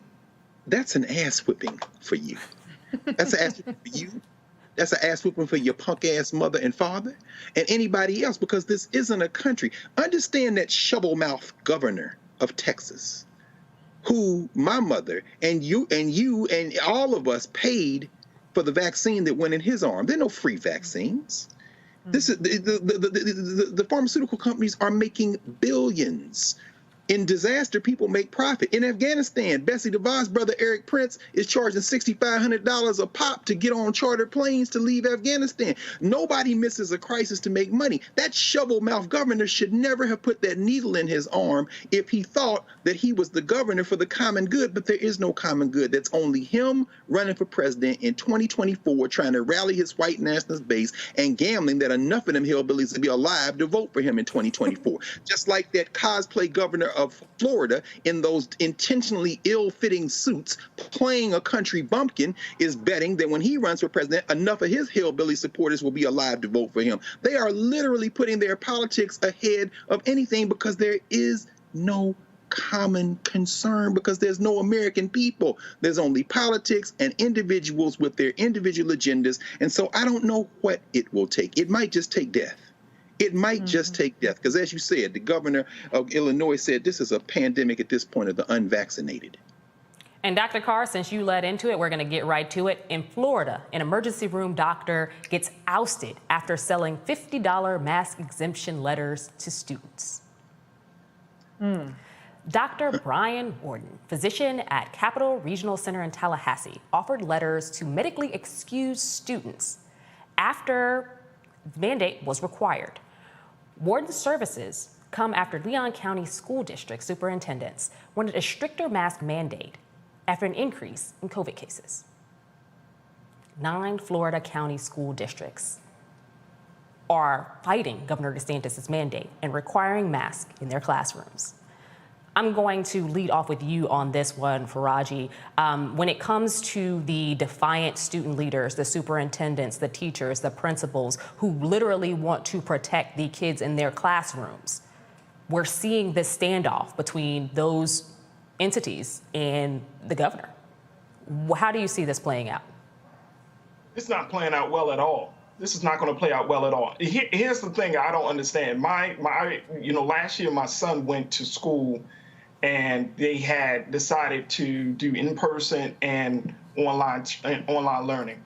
Speaker 4: that's an ass whipping for you. That's an ass whipping for you. That's an ass whipping for your punk ass mother and father and anybody else, because this isn't a country. Understand that shovel mouth governor of Texas, who my mother and you and all of us paid for the vaccine that went in his arm. There are no free vaccines. This is the pharmaceutical companies are making billions. In disaster, people make profit. In Afghanistan, Bessie DeVos' brother Eric Prince is charging $6,500 a pop to get on chartered planes to leave Afghanistan. Nobody misses a crisis to make money. That shovel-mouth governor should never have put that needle in his arm if he thought that he was the governor for the common good, but there is no common good. That's only him running for president in 2024, trying to rally his white nationalist base and gambling that enough of them hillbillies will be alive to vote for him in 2024. Just like that cosplay governor of Florida in those intentionally ill-fitting suits playing a country bumpkin is betting that when he runs for president, enough of his hillbilly supporters will be alive to vote for him. They are literally putting their politics ahead of anything because there is no common concern, because there's no American people. There's only politics and individuals with their individual agendas. And so I don't know what it will take. It might just take death. It might just take death, because as you said, the governor of Illinois said this is a pandemic at this point of the unvaccinated.
Speaker 1: And Dr. Carr, since you led into it, we're going to get right to it. In Florida, an emergency room doctor gets ousted after selling $50 mask exemption letters to students. Dr. Brian Warden, physician at Capital Regional Center in Tallahassee, offered letters to medically excused students after the mandate was required. Warden's services come after Leon County School District superintendents wanted a stricter mask mandate after an increase in COVID cases. 9 Florida county school districts are fighting Governor DeSantis' mandate and requiring masks in their classrooms. I'm going to lead off with you on this one, Faraji. When it comes to the defiant student leaders, the superintendents, the teachers, the principals, who literally want to protect the kids in their classrooms, we're seeing this standoff between those entities and the governor. How do you see this playing out?
Speaker 6: It's not playing out well at all. This is not going to play out well at all. Here's the thing I don't understand. Last year my son went to school and they had decided to do in-person and online learning.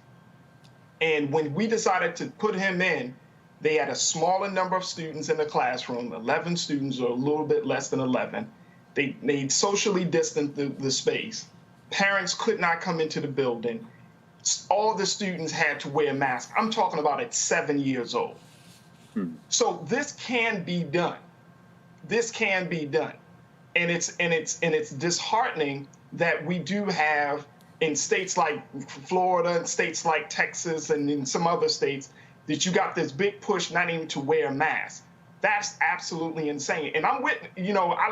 Speaker 6: And when we decided to put him in, they had a smaller number of students in the classroom, 11 students or a little bit less than 11. They socially distanced the space. Parents could not come into the building. All the students had to wear masks. I'm talking about at 7 years old. So this can be done. This can be done. And it's disheartening that we do have in states like Florida and states like Texas and in some other states that you got this big push not even to wear masks. That's absolutely insane. And I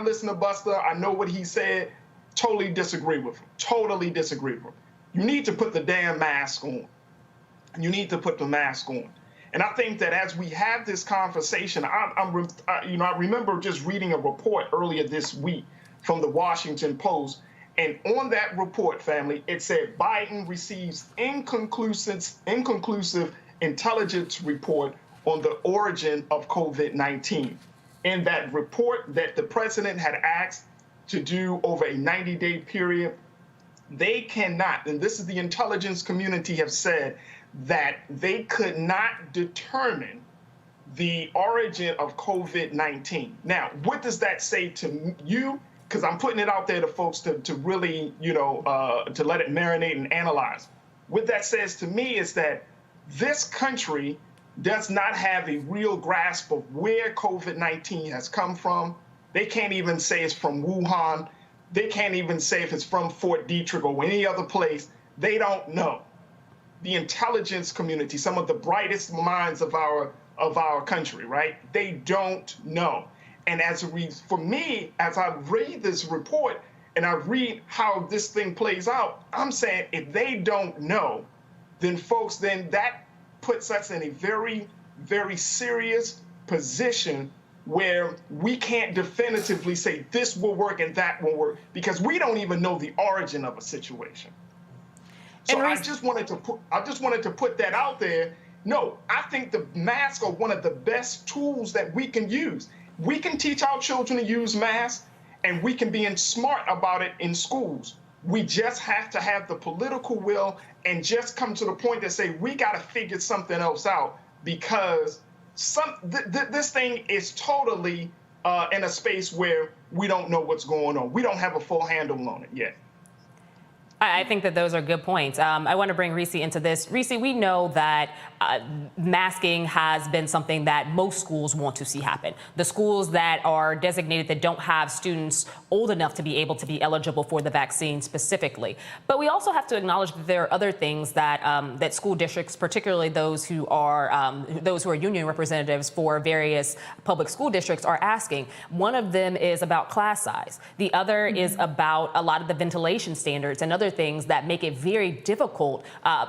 Speaker 6: listen to Buster. I know what he said. Totally disagree with him. Totally disagree with him. You need to put the damn mask on. You need to put the mask on. And I think that as we have this conversation, I remember just reading a report earlier this week from the Washington Post. And on that report, family, it said Biden receives inconclusive intelligence report on the origin of COVID-19. In that report that the president had asked to do over a 90-day period, they cannot, and this is the intelligence community have said, that they could not determine the origin of COVID-19. Now, what does that say to you? Because I'm putting it out there to folks to really, to let it marinate and analyze. What that says to me is that this country does not have a real grasp of where COVID-19 has come from. They can't even say it's from Wuhan. They can't even say if it's from Fort Detrick or any other place. They don't know. The intelligence community, some of the brightest minds of our country, right? They don't know. And for me, as I read this report and I read how this thing plays out, I'm saying if they don't know, then folks, then that puts us in a very, very serious position where we can't definitively say this will work and that won't work because we don't even know the origin of a situation. So I just wanted to put that out there. No, I think the masks are one of the best tools that we can use. We can teach our children to use masks, and we can be smart about it in schools. We just have to have the political will and just come to the point that say we got to figure something else out because this thing is totally in a space where we don't know what's going on. We don't have a full handle on it yet.
Speaker 1: I think that those are good points. I want to bring Reese into this. Reese, we know that masking has been something that most schools want to see happen. The schools that are designated that don't have students old enough to be able to be eligible for the vaccine specifically. But we also have to acknowledge that there are other things that that school districts, particularly those who are union representatives for various public school districts, are asking. One of them is about class size. The other is about a lot of the ventilation standards and other things that make it very difficult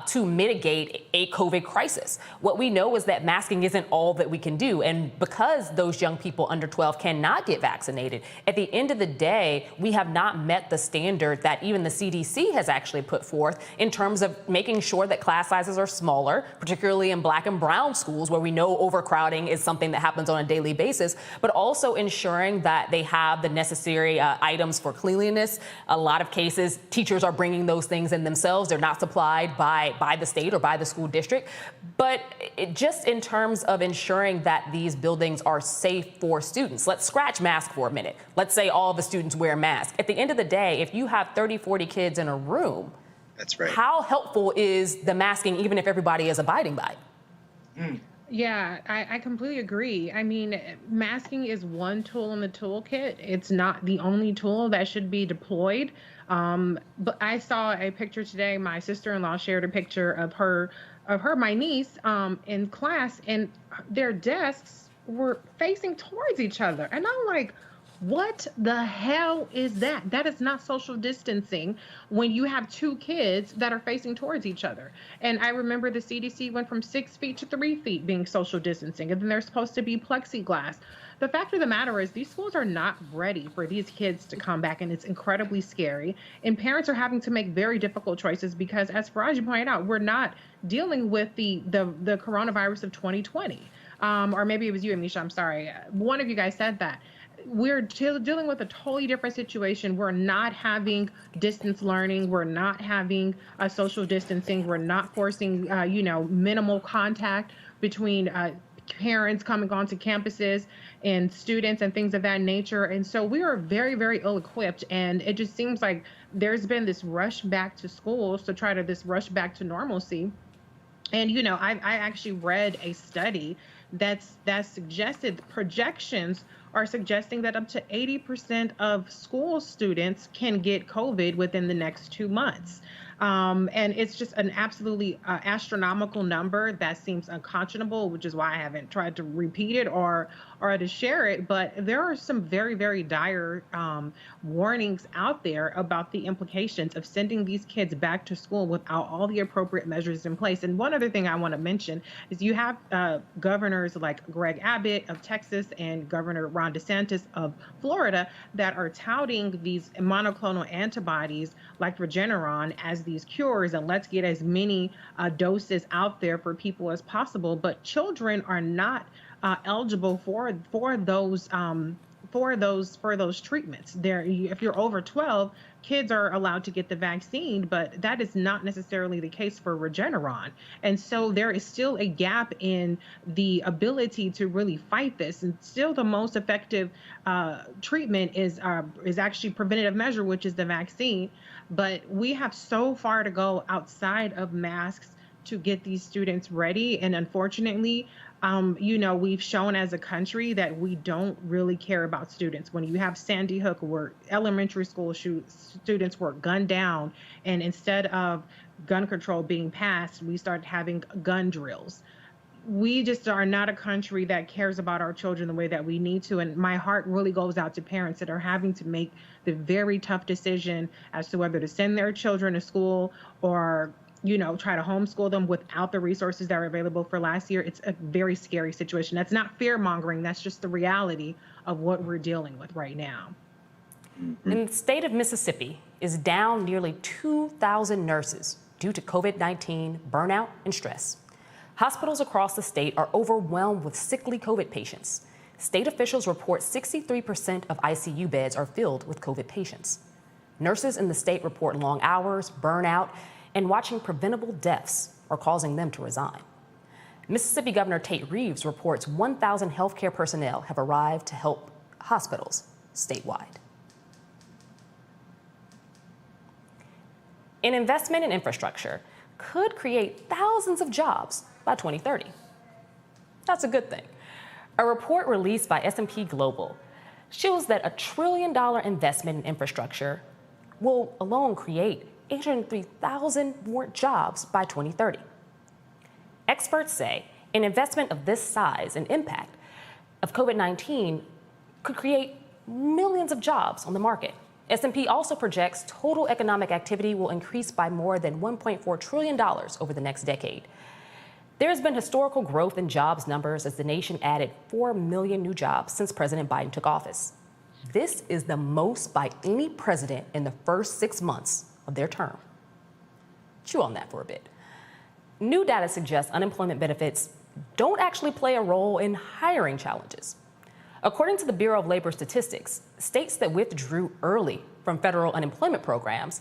Speaker 1: to mitigate a COVID crisis. What we know is that masking isn't all that we can do. And because those young people under 12 cannot get vaccinated, at the end of the day, we have not met the standard that even the CDC has actually put forth in terms of making sure that class sizes are smaller, particularly in Black and brown schools where we know overcrowding is something that happens on a daily basis, but also ensuring that they have the necessary items for cleanliness. A lot of cases, teachers are bringing those things in themselves. They're not supplied by the state or by the school district. But just in terms of ensuring that these buildings are safe for students, let's scratch masks for a minute. Let's say all the students wear masks. At the end of the day, if you have 30, 40 kids in a room,
Speaker 4: that's right.
Speaker 1: How helpful is the masking, even if everybody is abiding by it?
Speaker 5: Yeah, I completely agree. I mean, masking is one tool in the toolkit. It's not the only tool that should be deployed. But I saw a picture today. My sister-in-law shared a picture of my niece, in class, and their desks were facing towards each other. And I'm like, What the hell is that? That is not social distancing when you have two kids that are facing towards each other. And I remember the CDC went from 6 feet to 3 feet being social distancing, and then there's supposed to be plexiglass. The fact of the matter is these schools are not ready for these kids to come back, and it's incredibly scary. And parents are having to make very difficult choices because, as Faraji pointed out, we're not dealing with the coronavirus of 2020. Or maybe it was you, Amisha, I'm sorry. One of you guys said that. We're dealing with a totally different situation. We're not having distance learning. We're not having social distancing. We're not forcing, minimal contact between parents coming onto campuses and students and things of that nature. And so we are very, very ill-equipped. And it just seems like there's been this rush back to schools to try to this rush back to normalcy. And, I actually read a study that suggested projections are suggesting that up to 80% of school students can get COVID within the next 2 months. And it's just an absolutely astronomical number that seems unconscionable, which is why I haven't tried to repeat it or to share it. But there are some very, very dire warnings out there about the implications of sending these kids back to school without all the appropriate measures in place. And one other thing I want to mention is you have governors like Greg Abbott of Texas and Governor Ron DeSantis of Florida that are touting these monoclonal antibodies like Regeneron as these cures, and let's get as many doses out there for people as possible. But children are not eligible for those treatments. If you're over 12, kids are allowed to get the vaccine, but that is not necessarily the case for Regeneron. And so there is still a gap in the ability to really fight this. And still the most effective treatment is actually preventative measure, which is the vaccine. But we have so far to go outside of masks to get these students ready. And unfortunately, we've shown as a country that we don't really care about students. When you have Sandy Hook, where elementary school students were gunned down, and instead of gun control being passed, we started having gun drills. We just are not a country that cares about our children the way that we need to. And my heart really goes out to parents that are having to make the very tough decision as to whether to send their children to school or try to homeschool them without the resources that are available for last year. It's a very scary situation. That's not fear mongering. That's just the reality of what we're dealing with right now.
Speaker 1: And the state of Mississippi is down nearly 2,000 nurses due to COVID-19 burnout and stress. Hospitals across the state are overwhelmed with sickly COVID patients. State officials report 63% of ICU beds are filled with COVID patients. Nurses in the state report long hours, burnout, and watching preventable deaths are causing them to resign. Mississippi Governor Tate Reeves reports 1,000 healthcare personnel have arrived to help hospitals statewide. An investment in infrastructure could create thousands of jobs by 2030. That's a good thing. A report released by S&P Global shows that $1 trillion investment in infrastructure will alone create 803,000 more jobs by 2030. Experts say an investment of this size and impact of COVID-19 could create millions of jobs on the market. S&P also projects total economic activity will increase by more than $1.4 trillion over the next decade. There has been historical growth in jobs numbers as the nation added 4 million new jobs since President Biden took office. This is the most by any president in the first 6 months of their term. Chew on that for a bit. New data suggests unemployment benefits don't actually play a role in hiring challenges. According to the Bureau of Labor Statistics, states that withdrew early from federal unemployment programs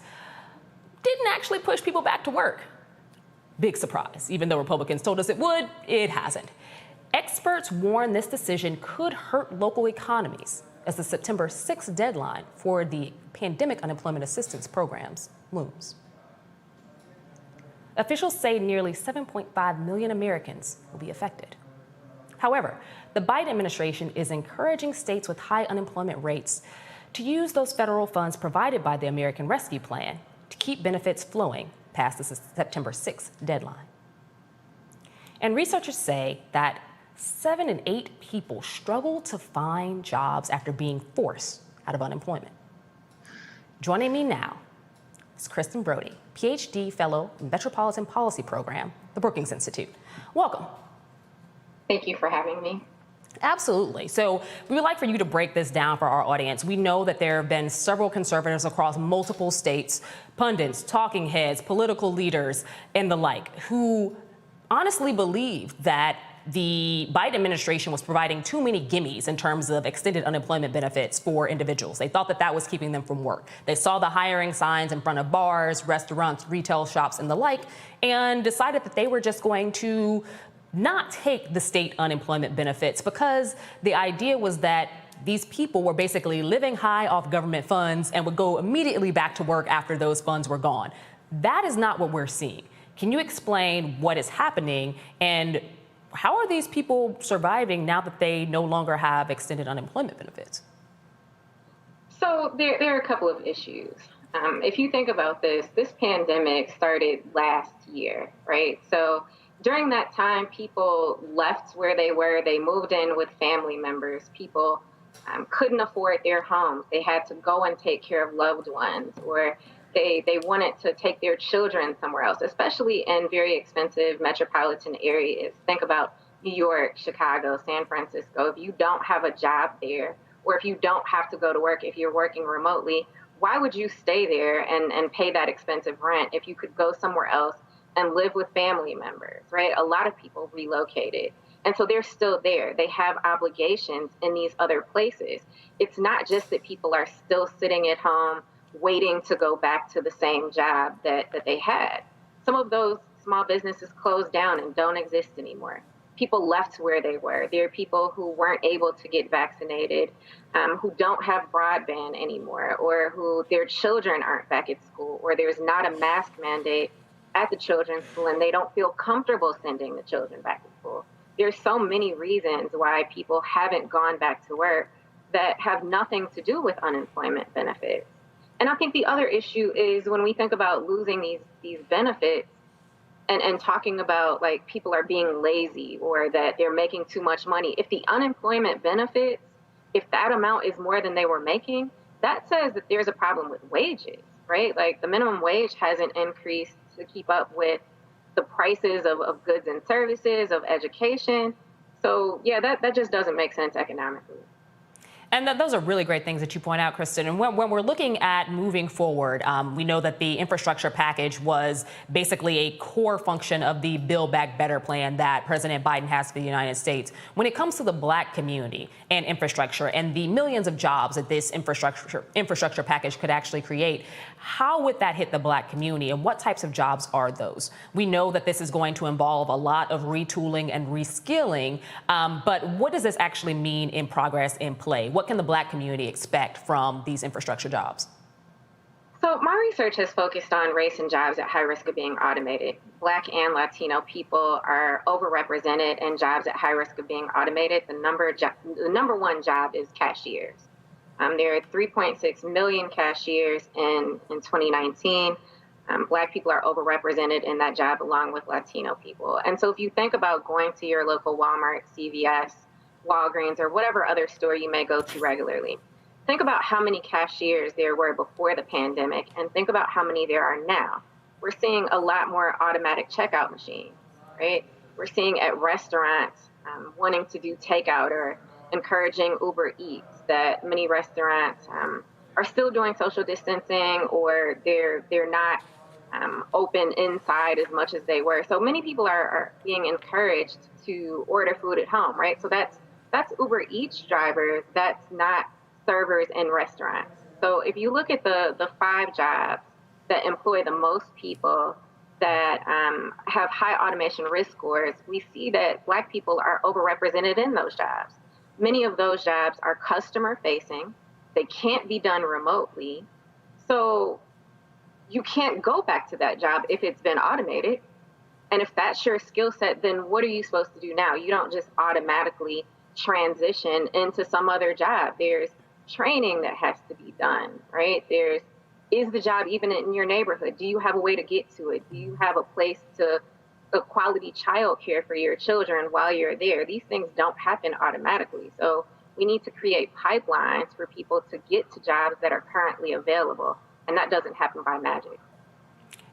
Speaker 1: didn't actually push people back to work. Big surprise. Even though Republicans told us it would, it hasn't. Experts warn this decision could hurt local economies as the September 6th deadline for the pandemic unemployment assistance programs looms. Officials say nearly 7.5 million Americans will be affected. However, the Biden administration is encouraging states with high unemployment rates to use those federal funds provided by the American Rescue Plan to keep benefits flowing past the September 6th deadline. And researchers say that 7 in 8 people struggle to find jobs after being forced out of unemployment. Joining me now is Kristen Brody, PhD Fellow in Metropolitan Policy Program, the Brookings Institute. Welcome.
Speaker 10: Thank you for having me.
Speaker 1: Absolutely. So we would like for you to break this down for our audience. We know that there have been several conservatives across multiple states, pundits, talking heads, political leaders, and the like, who honestly believe that the Biden administration was providing too many gimmies in terms of extended unemployment benefits for individuals. They thought that that was keeping them from work. They saw the hiring signs in front of bars, restaurants, retail shops, and the like, and decided that they were just going to not take the state unemployment benefits because the idea was that these people were basically living high off government funds and would go immediately back to work after those funds were gone. That is not what we're seeing. Can you explain what is happening and how are these people surviving now that they no longer have extended unemployment benefits?
Speaker 10: So there are a couple of issues. If you think about this pandemic started last year, right? So during that time, people left where they were. They moved in with family members. People couldn't afford their homes. They had to go and take care of loved ones, or they wanted to take their children somewhere else, especially in very expensive metropolitan areas. Think about New York, Chicago, San Francisco. If you don't have a job there, or if you don't have to go to work, if you're working remotely, why would you stay there and pay that expensive rent if you could go somewhere else and live with family members, right? A lot of people relocated. And so they're still there. They have obligations in these other places. It's not just that people are still sitting at home waiting to go back to the same job that they had. Some of those small businesses closed down and don't exist anymore. People left where they were. There are people who weren't able to get vaccinated, who don't have broadband anymore, or who their children aren't back at school, or there's not a mask mandate at the children's school and they don't feel comfortable sending the children back to school. There's so many reasons why people haven't gone back to work that have nothing to do with unemployment benefits. And I think the other issue is when we think about losing these benefits and talking about like people are being lazy or that they're making too much money. If the unemployment benefits, if that amount is more than they were making, that says that there's a problem with wages, right? Like the minimum wage hasn't increased to keep up with the prices of goods and services, of education. So yeah, that just doesn't make sense economically.
Speaker 1: And those are really great things that you point out, Kristen. And when we're looking at moving forward, we know that the infrastructure package was basically a core function of the Build Back Better plan that President Biden has for the United States. When it comes to the Black community and infrastructure and the millions of jobs that this infrastructure package could actually create, how would that hit the Black community and what types of jobs are those? We know that this is going to involve a lot of retooling and reskilling, but what does this actually mean in progress, in play? What can the Black community expect from these infrastructure jobs?
Speaker 10: So my research has focused on race and jobs at high risk of being automated. Black and Latino people are overrepresented in jobs at high risk of being automated. The number one job is cashiers. There are 3.6 million cashiers in 2019. Black people are overrepresented in that job along with Latino people. And so if you think about going to your local Walmart, CVS, Walgreens, or whatever other store you may go to regularly, think about how many cashiers there were before the pandemic and think about how many there are now. We're seeing a lot more automatic checkout machines, right? We're seeing at restaurants wanting to do takeout or encouraging Uber Eats, that many restaurants are still doing social distancing or they're not open inside as much as they were. So many people are being encouraged to order food at home, right? So that's Uber Eats drivers, that's not servers in restaurants. So if you look at the 5 jobs that employ the most people that have high automation risk scores, we see that Black people are overrepresented in those jobs. Many of those jobs are customer facing. They can't be done remotely. So you can't go back to that job if it's been automated. And if that's your skill set, then what are you supposed to do now? You don't just automatically transition into some other job. There's training that has to be done, right? Is the job even in your neighborhood? Do you have a way to get to it? Do you have a place to a quality child care for your children while you're there. These things don't happen automatically. So we need to create pipelines for people to get to jobs that are currently available. And that doesn't happen by magic.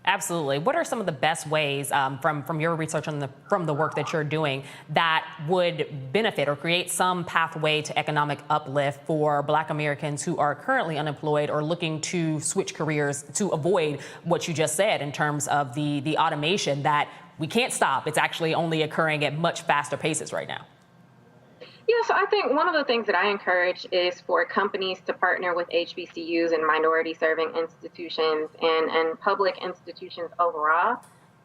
Speaker 1: Absolutely. What are some of the best ways from your research from the work that you're doing that would benefit or create some pathway to economic uplift for Black Americans who are currently unemployed or looking to switch careers to avoid what you just said in terms of the automation that we can't stop? It's actually only occurring at much faster paces right now.
Speaker 10: Yeah, so I think one of the things that I encourage is for companies to partner with HBCUs and minority-serving institutions and public institutions overall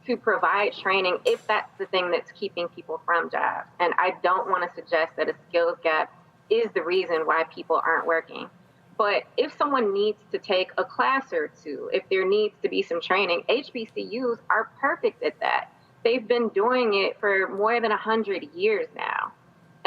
Speaker 10: to provide training if that's the thing that's keeping people from jobs. And I don't want to suggest that a skills gap is the reason why people aren't working. But if someone needs to take a class or two, if there needs to be some training, HBCUs are perfect at that. They've been doing it for more than 100 years now.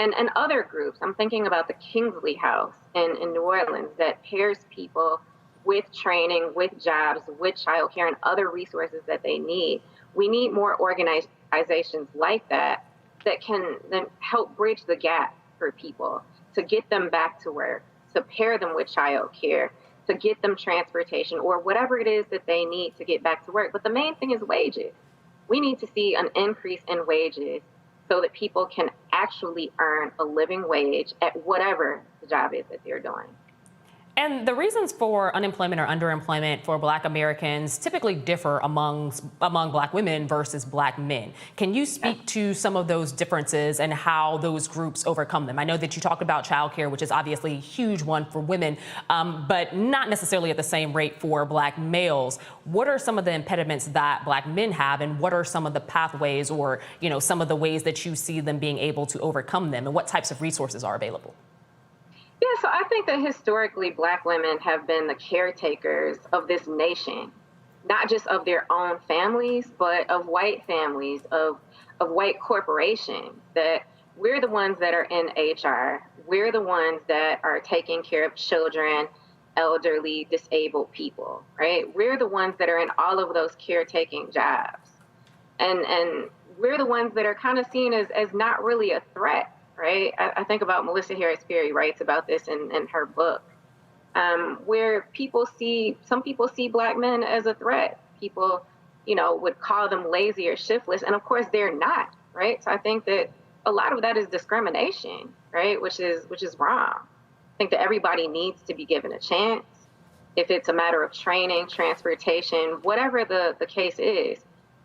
Speaker 10: And other groups, I'm thinking about the Kingsley House in New Orleans that pairs people with training, with jobs, with childcare, and other resources that they need. We need more organizations like that that can then help bridge the gap for people, to get them back to work, to pair them with childcare, to get them transportation, or whatever it is that they need to get back to work. But the main thing is wages. We need to see an increase in wages so that people can actually earn a living wage at whatever the job is that they're doing.
Speaker 1: And the reasons for unemployment or underemployment for Black Americans typically differ among Black women versus Black men. Can you speak to some of those differences and how those groups overcome them? I know that you talked about childcare, which is obviously a huge one for women, but not necessarily at the same rate for Black males. What are some of the impediments that Black men have, and what are some of the pathways or, some of the ways that you see them being able to overcome them, and what types of resources are available?
Speaker 10: Yeah, so I think that historically Black women have been the caretakers of this nation, not just of their own families, but of white families, of white corporations, that we're the ones that are in HR. We're the ones that are taking care of children, elderly, disabled people, right? We're the ones that are in all of those caretaking jobs. And we're the ones that are kind of seen as not really a threat. Right? I think about Melissa Harris Perry writes about this in her book, where some people see Black men as a threat. People, would call them lazy or shiftless, and of course they're not, right? So I think that a lot of that is discrimination, right? Which is wrong. I think that everybody needs to be given a chance. If it's a matter of training, transportation, whatever the case is,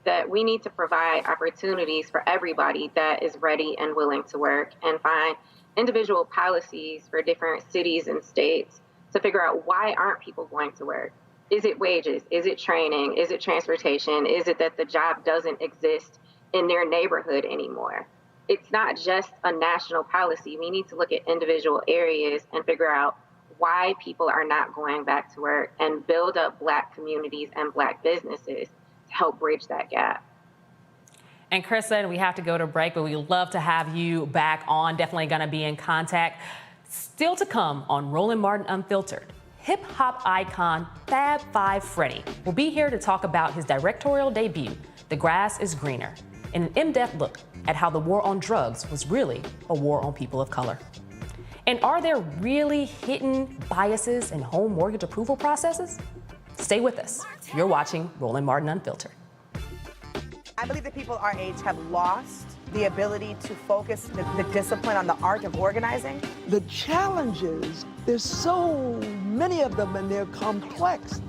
Speaker 10: that we need to provide opportunities for everybody that is ready and willing to work, and find individual policies for different cities and states to figure out why aren't people going to work. Is it wages? Is it training? Is it transportation? Is it that the job doesn't exist in their neighborhood anymore? It's not just a national policy. We need to look at individual areas and figure out why people are not going back to work, and build up Black communities and Black businesses help bridge that gap.
Speaker 1: And Kristen, we have to go to break, but we'd love to have you back on. Definitely going to be in contact. Still to come on Roland Martin Unfiltered, hip-hop icon Fab Five Freddy will be here to talk about his directorial debut, The Grass is Greener, in an in-depth look at how the war on drugs was really a war on people of color. And are there really hidden biases in home mortgage approval processes? Stay with us. You're watching Roland Martin Unfiltered.
Speaker 11: I believe that people our age have lost the ability to focus the discipline on the art of organizing.
Speaker 12: The challenges, there's so many of them, and they're complex,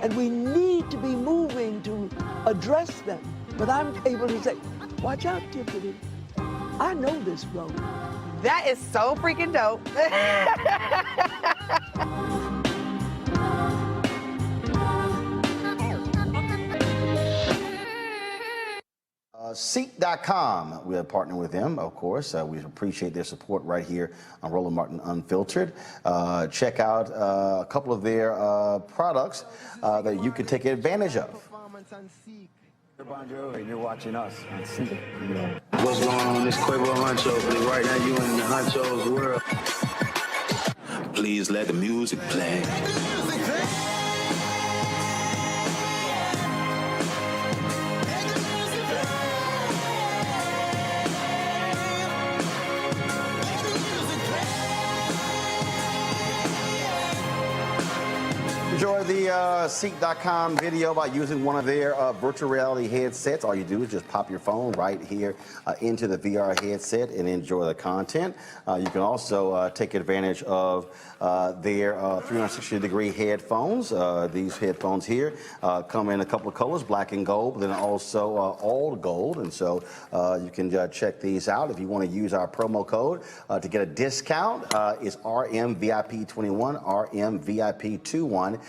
Speaker 12: and we need to be moving to address them. But I'm able to say, watch out, Tiffany. I know this road.
Speaker 11: That is so freaking dope.
Speaker 13: Seat.com, we are partnering with them, of course. We appreciate their support right here on Roland Martin Unfiltered. Check out a couple of their products that you can take advantage of.
Speaker 14: And you're watching us on Seek. What's going on? This Quavo Huncho. Right now you in the Huncho's world. Please let the music play.
Speaker 13: a Seek.com video by using one of their virtual reality headsets. All you do is just pop your phone right here into the VR headset and enjoy the content. You can also take advantage of their 360-degree headphones. These headphones here come in a couple of colors, black and gold, but then also all gold. And so you can check these out. If you want to use our promo code to get a discount, it's RMVIP21, RMVIP21.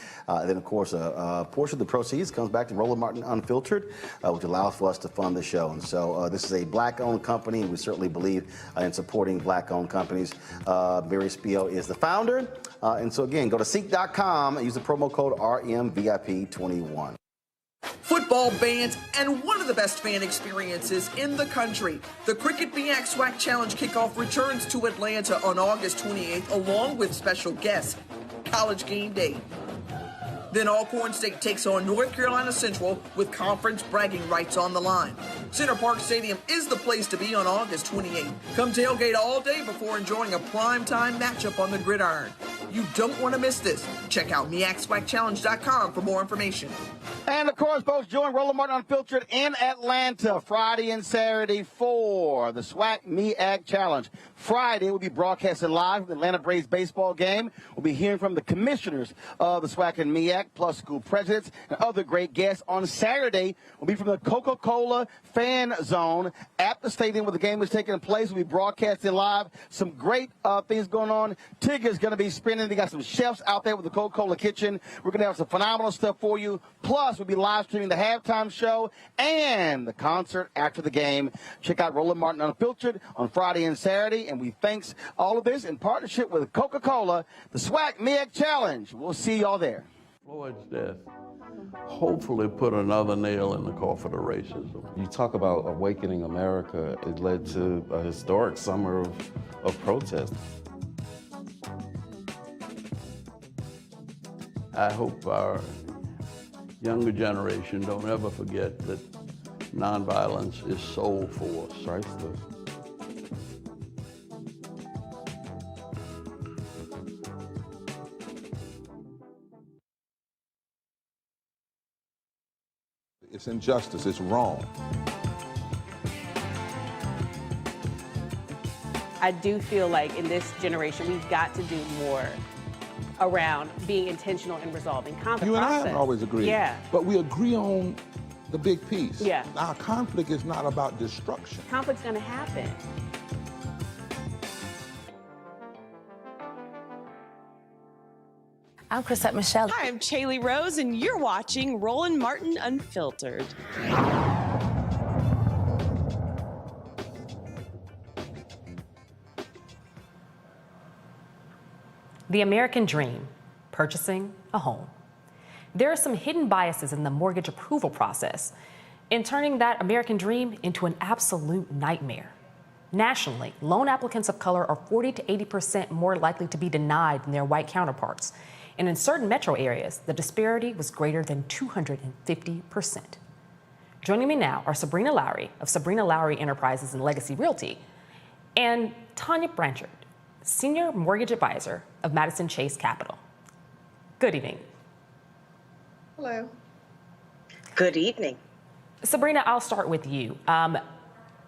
Speaker 13: Then, of course, a portion of the proceeds comes back to Roland Martin Unfiltered, which allows for us to fund the show. And so this is a black-owned company, and we certainly believe in supporting black-owned companies. Mary Spiel is the founder. And so, again, go to Seek.com and use the promo code RMVIP21.
Speaker 15: Football bands and one of the best fan experiences in the country. The Cricket BX SWAC Challenge kickoff returns to Atlanta on August 28th, along with special guests, College Game Day. Then Alcorn State takes on North Carolina Central with conference bragging rights on the line. Center Park Stadium is the place to be on August 28th. Come tailgate all day before enjoying a primetime matchup on the gridiron. You don't want to miss this. Check out MEACSWACChallenge.com for more information.
Speaker 13: And, of course, folks, join Roland Martin Unfiltered in Atlanta Friday and Saturday for the SWAC MEAC Challenge. Friday, we'll be broadcasting live from the Atlanta Braves baseball game. We'll be hearing from the commissioners of the SWAC and MEAC, plus school presidents and other great guests. On Saturday, we'll be from the Coca-Cola fan zone at the stadium where the game is taking place. We'll be broadcasting live. Some great things going on. Tigger's going to be spinning. They got some chefs out there with the Coca-Cola kitchen. We're going to have some phenomenal stuff for you. Plus, we'll be live streaming the halftime show and the concert after the game. Check out Roland Martin Unfiltered on Friday and Saturday. And we thanks all of this in partnership with Coca-Cola, the SWAC MEAC Challenge. We'll see y'all there.
Speaker 16: Floyd's death hopefully put another nail in the coffin of racism.
Speaker 17: You talk about awakening America. It led to a historic summer of protest.
Speaker 16: I hope our younger generation don't ever forget that nonviolence is soul force.
Speaker 17: Priceless.
Speaker 18: It's injustice, it's wrong.
Speaker 19: I do feel like in this generation, we've got to do more around being intentional in resolving conflict.
Speaker 18: You and I haven't always agreed.
Speaker 19: Yeah.
Speaker 18: But we agree on the big piece.
Speaker 19: Yeah.
Speaker 18: Our conflict is not about destruction.
Speaker 19: Conflict's gonna happen.
Speaker 2: I'm Chrisette Michelle.
Speaker 20: Hi, I'm Chaley Rose, and you're watching Roland Martin Unfiltered.
Speaker 1: The American dream, purchasing a home. There are some hidden biases in the mortgage approval process in turning that American dream into an absolute nightmare. Nationally, loan applicants of color are 40 to 80% more likely to be denied than their white counterparts. And in certain metro areas, the disparity was greater than 250%. Joining me now are Sabrina Lowry of Sabrina Lowry Enterprises and Legacy Realty and Tanya Branchard, Senior Mortgage Advisor of Madison Chase Capital. Good evening.
Speaker 21: Hello. Good evening.
Speaker 1: Sabrina, I'll start with you.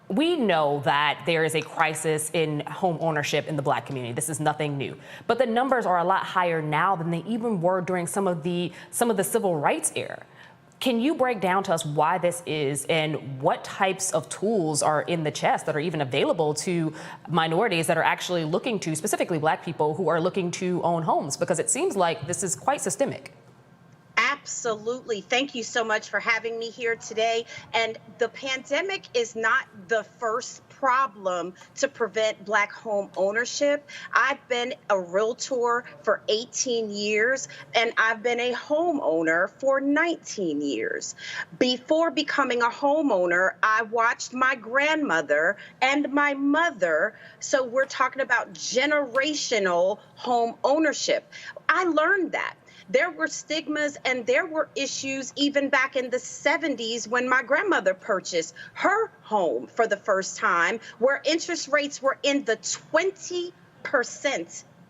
Speaker 1: We know that there is a crisis in home ownership in the Black community. This is nothing new, but the numbers are a lot higher now than they even were during some of the civil rights era. Can you break down to us why this is and what types of tools are in the chest that are even available to minorities that are actually looking to, specifically Black people who are looking to own homes? Because it seems like this is quite systemic.
Speaker 21: Absolutely. Thank you so much for having me here today. And the pandemic is not the first problem to prevent Black home ownership. I've been a realtor for 18 years, and I've been a homeowner for 19 years. Before becoming a homeowner, I watched my grandmother and my mother. So we're talking about generational home ownership. I learned that. There were stigmas and there were issues even back in the 70s when my grandmother purchased her home for the first time, where interest rates were in the 20%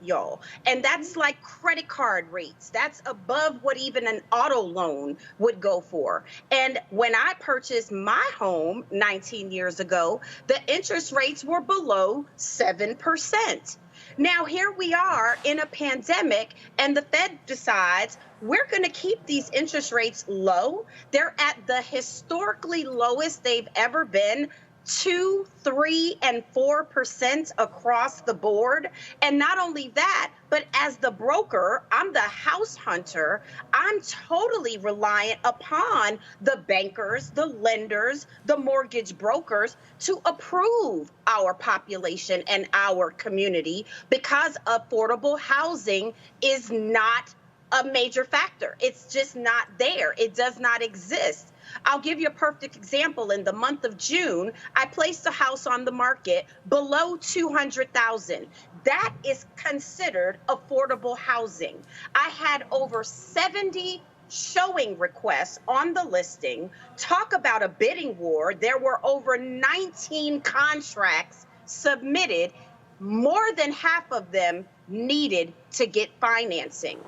Speaker 21: y'all. And that's like credit card rates. That's above what even an auto loan would go for. And when I purchased my home 19 years ago, the interest rates were below 7%. Now, here we are in a pandemic, and the Fed decides we're going to keep these interest rates low. They're at the historically lowest they've ever been, 2%, 3%, and 4% across the board. And not only that, but as the broker, I'm the house hunter, I'm totally reliant upon the bankers, the lenders, the mortgage brokers to approve our population and our community, because affordable housing is not a major factor. It's just not there. It does not exist. I'll give you a perfect example. In the month of June, I placed a house on the market below $200,000. That is considered affordable housing. I had over 70 showing requests on the listing. Talk about a bidding war. There were over 19 contracts submitted. More than half of them needed to get financing.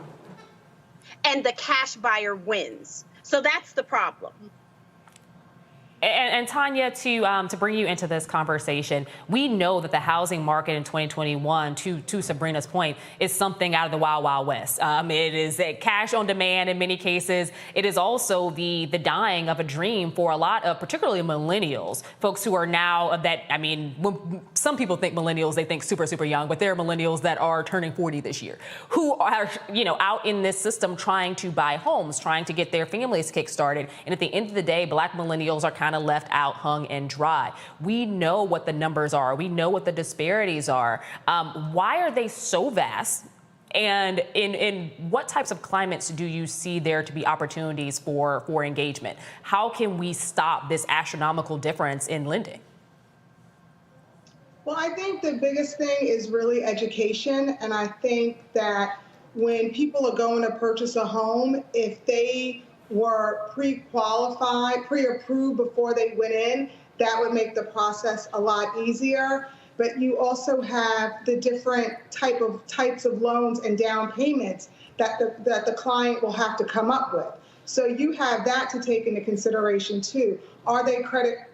Speaker 21: And the cash buyer wins. So that's the problem.
Speaker 1: And Tanya, to bring you into this conversation, we know that the housing market in 2021, to Sabrina's point, is something out of the Wild Wild West. It is cash on demand in many cases. It is also the dying of a dream for a lot of particularly millennials, folks who are now when some people think millennials, they think super, super young, but there are millennials that are turning 40 this year who are, out in this system trying to buy homes, trying to get their families kickstarted. And at the end of the day, Black millennials are kind of left out, hung and dry. We know what the numbers are. We know what the disparities are. Why are they so vast? And in what types of climates do you see there to be opportunities for engagement? How can we stop this astronomical difference in lending?
Speaker 3: Well, I think the biggest thing is really education. And I think that when people are going to purchase a home, if they were pre-qualified, pre-approved before they went in, that would make the process a lot easier. But you also have the different types of loans and down payments that the client will have to come up with. So you have that to take into consideration too. Are they credit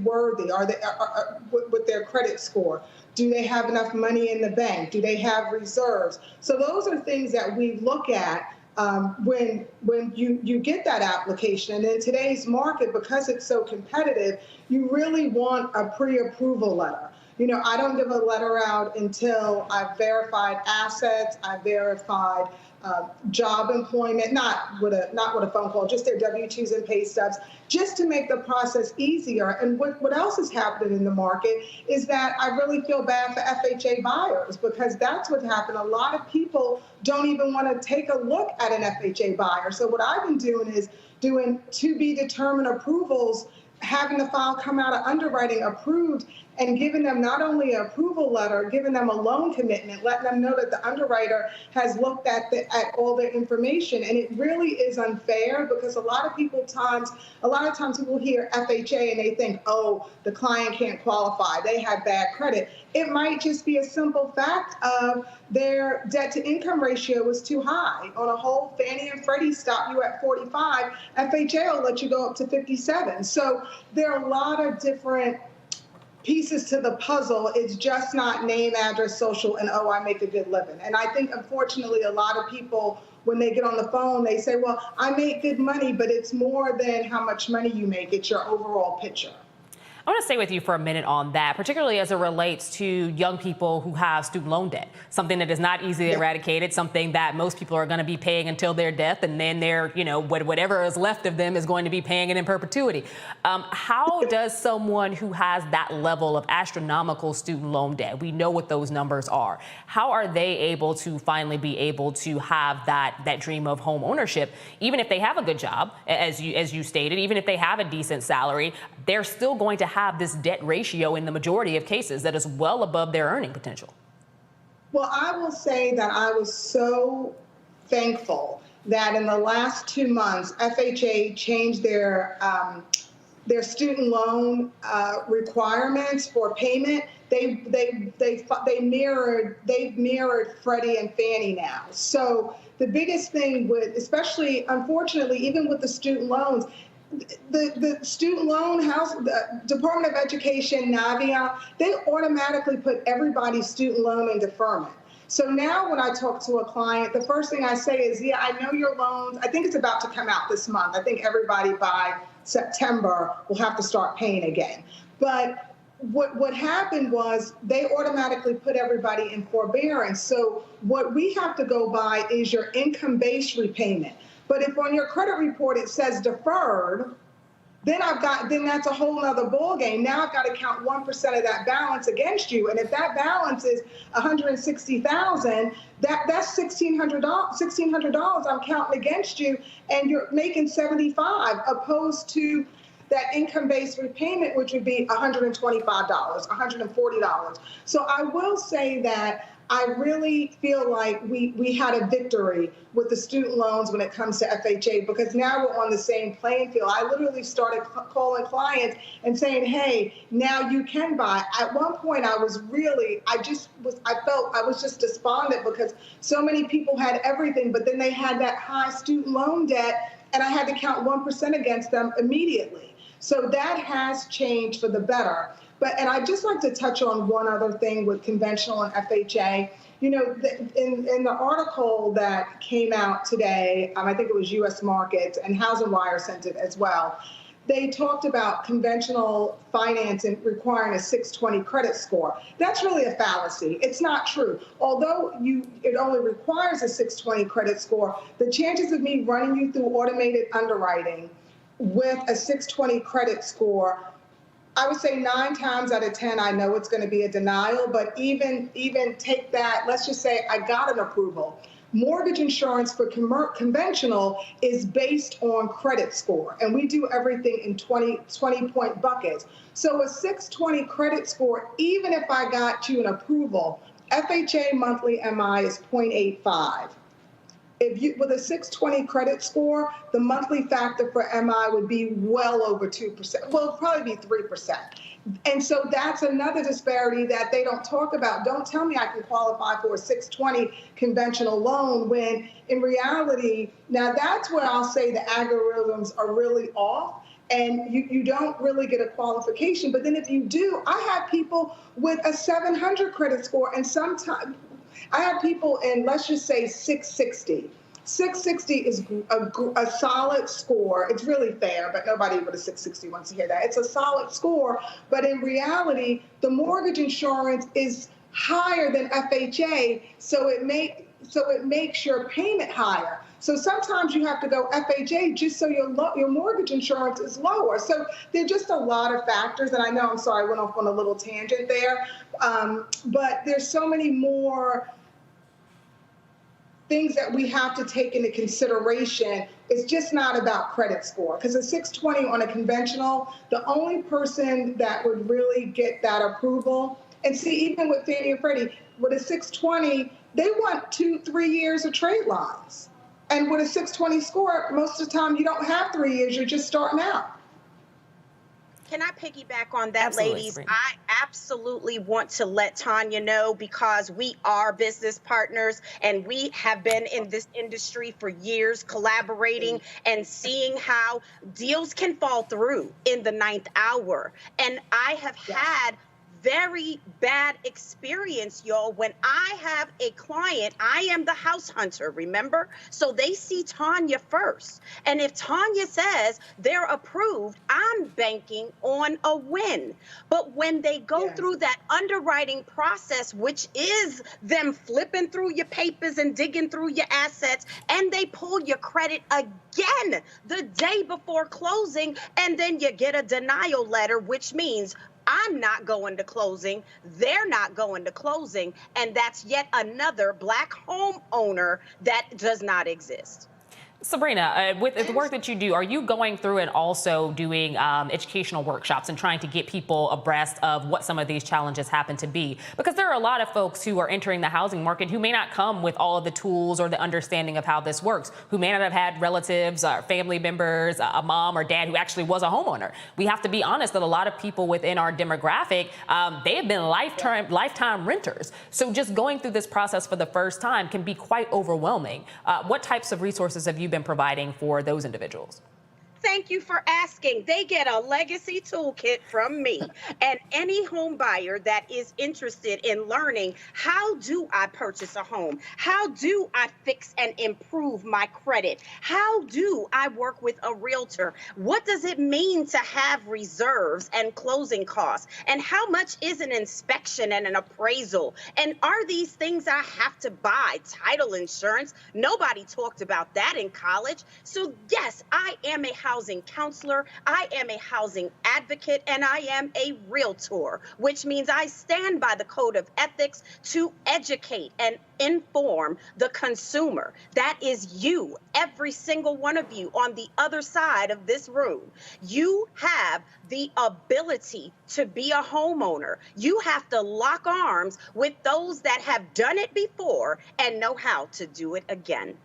Speaker 3: worthy? Are they with their credit score? Do they have enough money in the bank? Do they have reserves? So those are things that we look at when you get that application. And in today's market, because it's so competitive, you really want a pre-approval letter. I don't give a letter out until I've verified assets, I've verified job employment, not with a phone call, just their W-2s and pay stubs, just to make the process easier. And what else is happening in the market is that I really feel bad for FHA buyers, because that's what happened. A lot of people don't even want to take a look at an FHA buyer. So what I've been doing is doing to be determined approvals, having the file come out of underwriting approved, and giving them not only an approval letter, giving them a loan commitment, letting them know that the underwriter has looked at all their information. And it really is unfair, because a lot of times people hear FHA and they think, oh, the client can't qualify, they have bad credit. It might just be a simple fact of their debt to income ratio was too high. On a whole, Fannie and Freddie stop you at 45, FHA will let you go up to 57. So there are a lot of different pieces to the puzzle. It's just not name, address, social, and oh, I make a good living. And I think, unfortunately, a lot of people, when they get on the phone, they say, well, I make good money, but it's more than how much money you make. It's your overall picture.
Speaker 1: I want to stay with you for a minute on that, particularly as it relates to young people who have student loan debt, something that is not easily eradicated, something that most people are going to be paying until their death, and then whatever is left of them is going to be paying it in perpetuity. How does someone who has that level of astronomical student loan debt, we know what those numbers are, how are they able to finally be able to have that dream of home ownership, even if they have a good job, as you stated, even if they have a decent salary, they're still going to have this debt ratio in the majority of cases that is well above their earning potential?
Speaker 3: Well, I will say that I was so thankful that in the last 2 months, FHA changed their their student loan requirements for payment, they've mirrored Freddie and Fannie now. So the biggest thing with, especially unfortunately, even with the student loans, the student loan house, the Department of Education, Navia, they automatically put everybody's student loan in deferment. So now when I talk to a client, the first thing I say is, yeah, I know your loans. I think it's about to come out this month. I think everybody by September will have to start paying again. But what happened was they automatically put everybody in forbearance. So what we have to go by is your income-based repayment. But if on your credit report it says deferred, then that's a whole nother ballgame. Now I've got to count 1% of that balance against you. And if that balance is $160,000, that's $1,600 I'm counting against you, and you're making $75 opposed to that income-based repayment, which would be $125, $140. So I will say that I really feel like we had a victory with the student loans when it comes to FHA, because now we're on the same playing field. I literally started calling clients and saying, hey, now you can buy. At one point I was just despondent because so many people had everything, but then they had that high student loan debt and I had to count 1% against them immediately. So that has changed for the better. And I'd just like to touch on one other thing with conventional and FHA. You know, in the article that came out today, I think it was U.S. Markets and Housing Wire sent it as well, they talked about conventional financing requiring a 620 credit score. That's really a fallacy. It's not true. Although it only requires a 620 credit score, the chances of me running you through automated underwriting with a 620 credit score, I would say 9 times out of 10, I know it's going to be a denial, but even take that, let's just say I got an approval. Mortgage insurance for conventional is based on credit score, and we do everything in 20-point buckets. So a 620 credit score, even if I got you an approval, FHA monthly MI is 0.85. With a 620 credit score, the monthly factor for MI would be well over 2%. Well, it'd probably be 3%. And so that's another disparity that they don't talk about. Don't tell me I can qualify for a 620 conventional loan when in reality, now that's where I'll say the algorithms are really off and you don't really get a qualification. But then if you do, I have people with a 700 credit score, and sometimes I have people in, let's just say, 660. 660 is a solid score. It's really fair, but nobody with a 660 wants to hear that. It's a solid score, but in reality, the mortgage insurance is higher than FHA, so it makes your payment higher. So sometimes you have to go FHA just so your mortgage insurance is lower. So there are just a lot of factors, and I know, I'm sorry, I went off on a little tangent there, but there's so many more things that we have to take into consideration. It's just not about credit score, because a 620 on a conventional, the only person that would really get that approval, and see, even with Fannie and Freddie, with a 620, they want 2-3 years of trade lines. And with a 620 score, most of the time you don't have 3 years, you're just starting out.
Speaker 21: Can I piggyback on that, ladies? I absolutely want to let Tanya know, because we are business partners and we have been in this industry for years, collaborating and seeing how deals can fall through in the 9th hour. And I have had very bad experience, y'all. When I have a client, I am the house hunter, remember? So they see Tanya first. And if Tanya says they're approved, I'm banking on a win. But when they go through that underwriting process, which is them flipping through your papers and digging through your assets, and they pull your credit again the day before closing, and then you get a denial letter, which means I'm not going to closing, they're not going to closing, and that's yet another Black homeowner that does not exist.
Speaker 1: Sabrina, with the work that you do, are you going through and also doing educational workshops and trying to get people abreast of what some of these challenges happen to be? Because there are a lot of folks who are entering the housing market who may not come with all of the tools or the understanding of how this works, who may not have had relatives or family members, a mom or dad who actually was a homeowner. We have to be honest that a lot of people within our demographic, they have been lifetime renters. So just going through this process for the first time can be quite overwhelming. What types of resources have you been providing for those individuals?
Speaker 21: Thank you for asking. They get a legacy toolkit from me. And any home buyer that is interested in learning, how do I purchase a home? How do I fix and improve my credit? How do I work with a realtor? What does it mean to have reserves and closing costs? And how much is an inspection and an appraisal? And are these things I have to buy? Title insurance? Nobody talked about that in college. So yes, I am a housing counselor, I am a housing advocate, and I am a realtor, which means I stand by the code of ethics to educate and inform the consumer. That is you, every single one of you on the other side of this room. You have the ability to be a homeowner. You have to lock arms with those that have done it before and know how to do it again.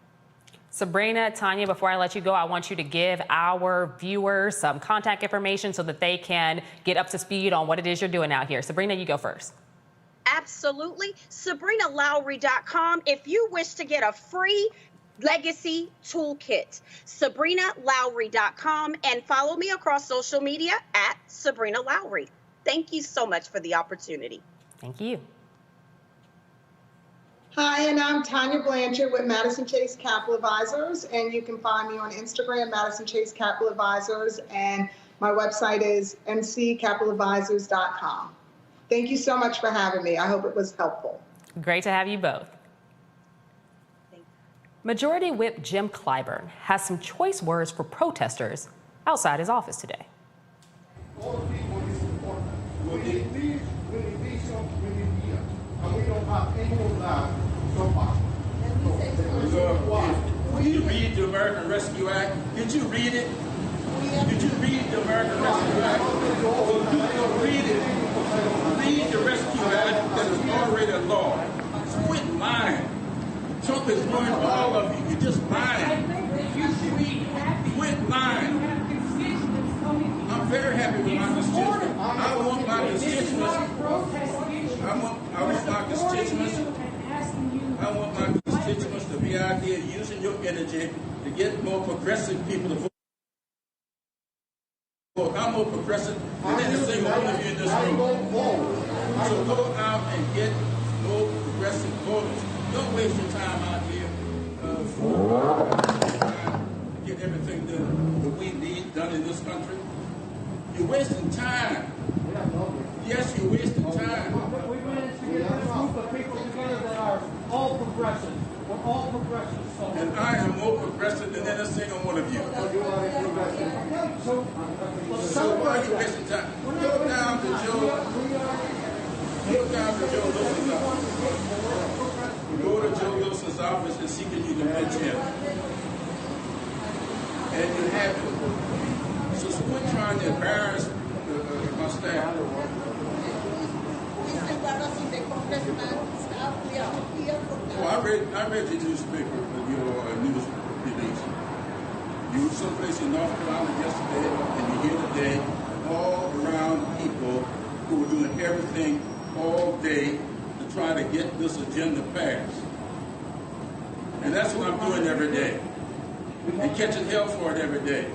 Speaker 1: Sabrina, Tanya, before I let you go, I want you to give our viewers some contact information so that they can get up to speed on what it is you're doing out here. Sabrina, you go first.
Speaker 21: Absolutely. SabrinaLowry.com. If you wish to get a free legacy toolkit, SabrinaLowry.com, and follow me across social media at Sabrina Lowry. Thank you so much for the opportunity.
Speaker 1: Thank you.
Speaker 3: Hi, and I'm Tanya Blanchard with Madison Chase Capital Advisors, and you can find me on Instagram, Madison Chase Capital Advisors, and my website is mccapitaladvisors.com. Thank you so much for having me. I hope it was helpful.
Speaker 1: Great to have you both. Majority Whip Jim Clyburn has some choice words for protesters outside his office today.
Speaker 7: Did you read the American Rescue Act? Did you read it? Did you read the American Rescue Act? Read it. Read the Rescue Act that is already a law. Quit lying. Trump is ruining all of you. You're just lying. Quit lying. I'm very happy with my constituents. I want my constituents. I want my constituents to be out there using your energy to get more progressive people to vote. I'm more progressive than any single one of you in this room. So go out and get more progressive voters. Don't waste your time out here get everything that we need done in this country. You're wasting time. Yes, you're wasting time.
Speaker 22: We managed to get this group of people together that are all progressive. We're all progressive.
Speaker 7: And I am more progressive than any single one of you. So why are you wasting time? Go down to Joe Wilson's office. Go to Joe Wilson's office and see can you convince him. And you have it. So quit trying to embarrass my staff. Well, I read your newspaper, your news release. You were someplace in North Carolina yesterday, and you're here today, all around people who were doing everything all day to try to get this agenda passed. And that's what I'm doing every day, and catching hell for it every day.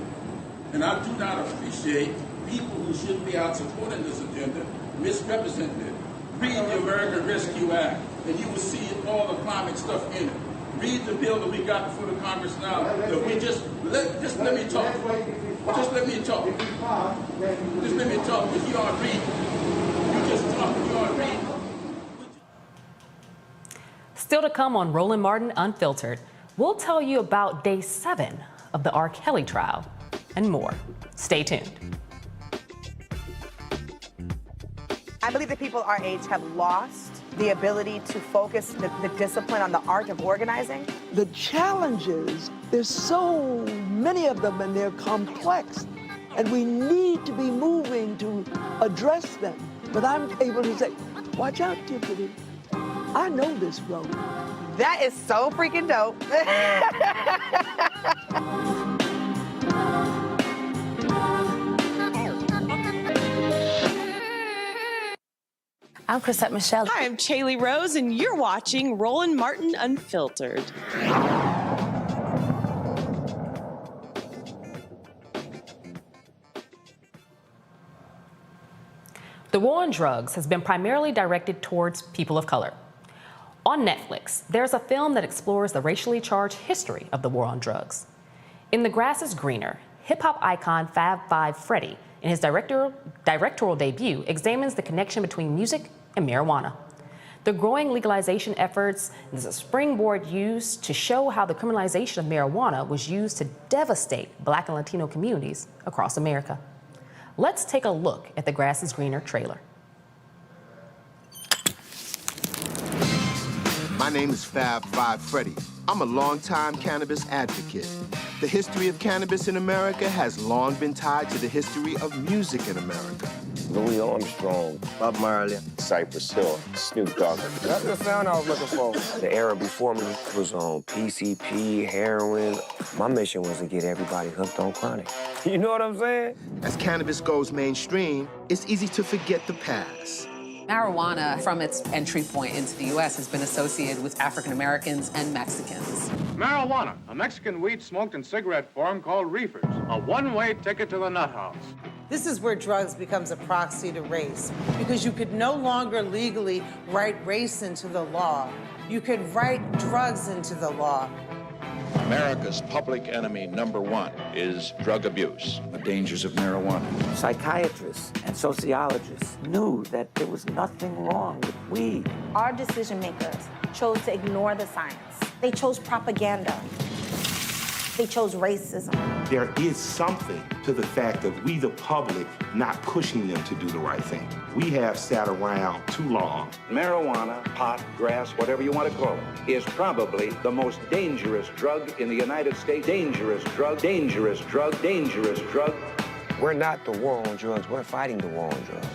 Speaker 7: And I do not appreciate people who shouldn't be out supporting this agenda misrepresenting it. Read the American Rescue Act, and you will see all the climate stuff in it. Read the bill that we got before the Congress now. That we just let me talk. Just let me talk. Just let me talk, because you aren't reading. You just talk, you aren't reading.
Speaker 1: Still to come on Roland Martin Unfiltered, we'll tell you about day 7 of the R. Kelly trial and more. Stay tuned.
Speaker 11: I believe that people our age have lost the ability to focus the discipline on the art of organizing.
Speaker 12: The challenges, there's so many of them and they're complex, and we need to be moving to address them. But I'm able to say, watch out, Tiffany. I know this road.
Speaker 11: That is so freaking dope.
Speaker 20: I'm Chrisette Michelle. Hi, I'm Chaley Rose, and you're watching Roland Martin Unfiltered.
Speaker 1: The war on drugs has been primarily directed towards people of color. On Netflix, there's a film that explores the racially charged history of the war on drugs. In The Grass is Greener, hip-hop icon Fab Five Freddy, in his directorial debut, examines the connection between music and marijuana. The growing legalization efforts is a springboard used to show how the criminalization of marijuana was used to devastate Black and Latino communities across America. Let's take a look at the Grass is Greener trailer.
Speaker 8: My name is Fab Five Freddy. I'm a longtime cannabis advocate. The history of cannabis in America has long been tied to the history of music in America.
Speaker 9: Louis Armstrong, Bob Marley, Cypress Hill, Snoop Dogg. That's the sound I was looking for. The era before me was on PCP, heroin. My mission was to get everybody hooked on chronic. You know what I'm saying?
Speaker 8: As cannabis goes mainstream, it's easy to forget the past.
Speaker 23: Marijuana, from its entry point into the U.S., has been associated with African Americans and Mexicans.
Speaker 24: Marijuana, a Mexican weed smoked in cigarette form called reefers, a one-way ticket to the nut house.
Speaker 25: This is where drugs becomes a proxy to race, because you could no longer legally write race into the law. You could write drugs into the law.
Speaker 26: America's public enemy #1 is drug abuse.
Speaker 27: The dangers of marijuana.
Speaker 28: Psychiatrists and sociologists knew that there was nothing wrong with weed.
Speaker 29: Our decision makers chose to ignore the science. They chose propaganda. They chose racism.
Speaker 30: There is something to the fact of we, the public, not pushing them to do the right thing. We have sat around too long.
Speaker 27: Marijuana, pot, grass, whatever you want to call it, is probably the most dangerous drug in the United States. Dangerous drug, dangerous drug, dangerous drug.
Speaker 9: We're not the war on drugs, we're fighting the war on drugs.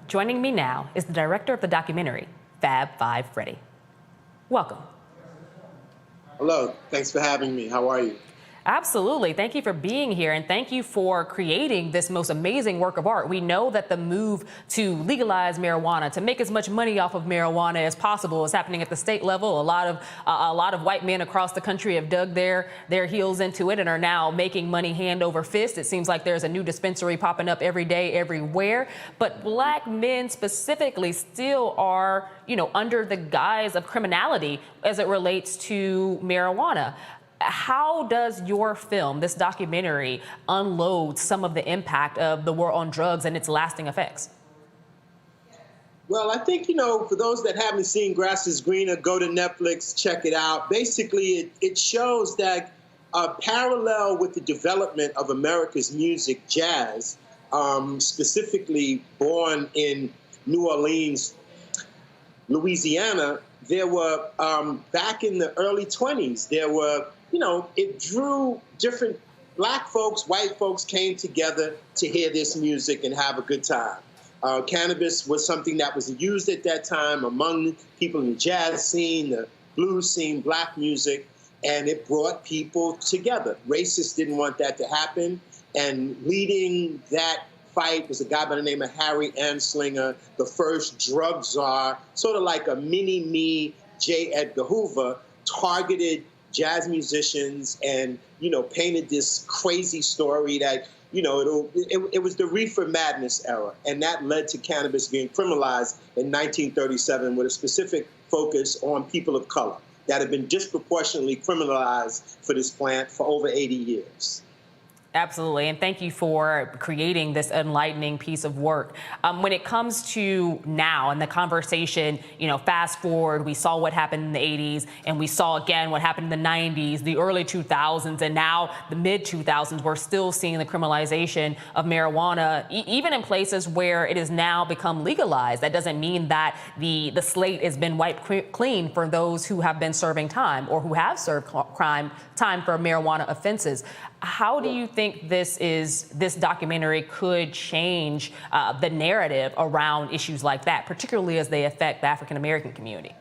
Speaker 1: Joining me now is the director of the documentary, Fab Five Freddy. Welcome.
Speaker 31: Hello, thanks for having me. How are you?
Speaker 1: Absolutely. Thank you for being here, and thank you for creating this most amazing work of art. We know that the move to legalize marijuana, to make as much money off of marijuana as possible, is happening at the state level. A lot of white men across the country have dug their heels into it and are now making money hand over fist. It seems like there's a new dispensary popping up every day, everywhere. But Black men specifically still are, under the guise of criminality as it relates to marijuana. How does your film, this documentary, unload some of the impact of the war on drugs and its lasting effects?
Speaker 31: Well, I think, for those that haven't seen Grass is Greener, go to Netflix, check it out. Basically, it shows that parallel with the development of America's music, jazz, specifically born in New Orleans, Louisiana, there were, back in the early 20s, there were, it drew different Black folks, white folks came together to hear this music and have a good time. Cannabis was something that was used at that time among people in the jazz scene, the blues scene, Black music, and it brought people together. Racists didn't want that to happen, and leading that fight was a guy by the name of Harry Anslinger, the first drug czar, sort of like a mini-me J. Edgar Hoover, targeted jazz musicians and, painted this crazy story that, it was the reefer madness era. And that led to cannabis being criminalized in 1937 with a specific focus on people of color that have been disproportionately criminalized for this plant for over 80 years.
Speaker 1: Absolutely, and thank you for creating this enlightening piece of work. When it comes to now and the conversation, fast forward, we saw what happened in the 80s, and we saw again what happened in the 90s, the early 2000s, and now the mid 2000s. We're still seeing the criminalization of marijuana, even in places where it has now become legalized. That doesn't mean that the slate has been wiped clean for those who have been serving time or who have served time for marijuana offenses. How do you think this documentary could change the narrative around issues like that, particularly as they affect the African American community?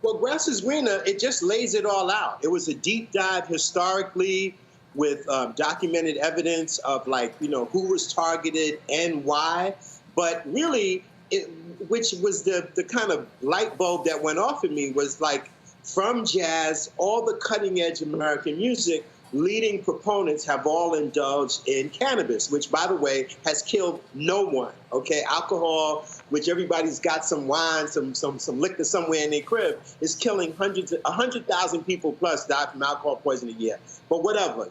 Speaker 31: Well, Grass is Greener, it just lays it all out. It was a deep dive historically with documented evidence of who was targeted and why. But really, which was the kind of light bulb that went off in me was from jazz, all the cutting edge American music, leading proponents have all indulged in cannabis, which, by the way, has killed no one. Okay, alcohol, which everybody's got some wine, some liquor somewhere in their crib, is killing 100,000 people plus die from alcohol poisoning a year. But whatever,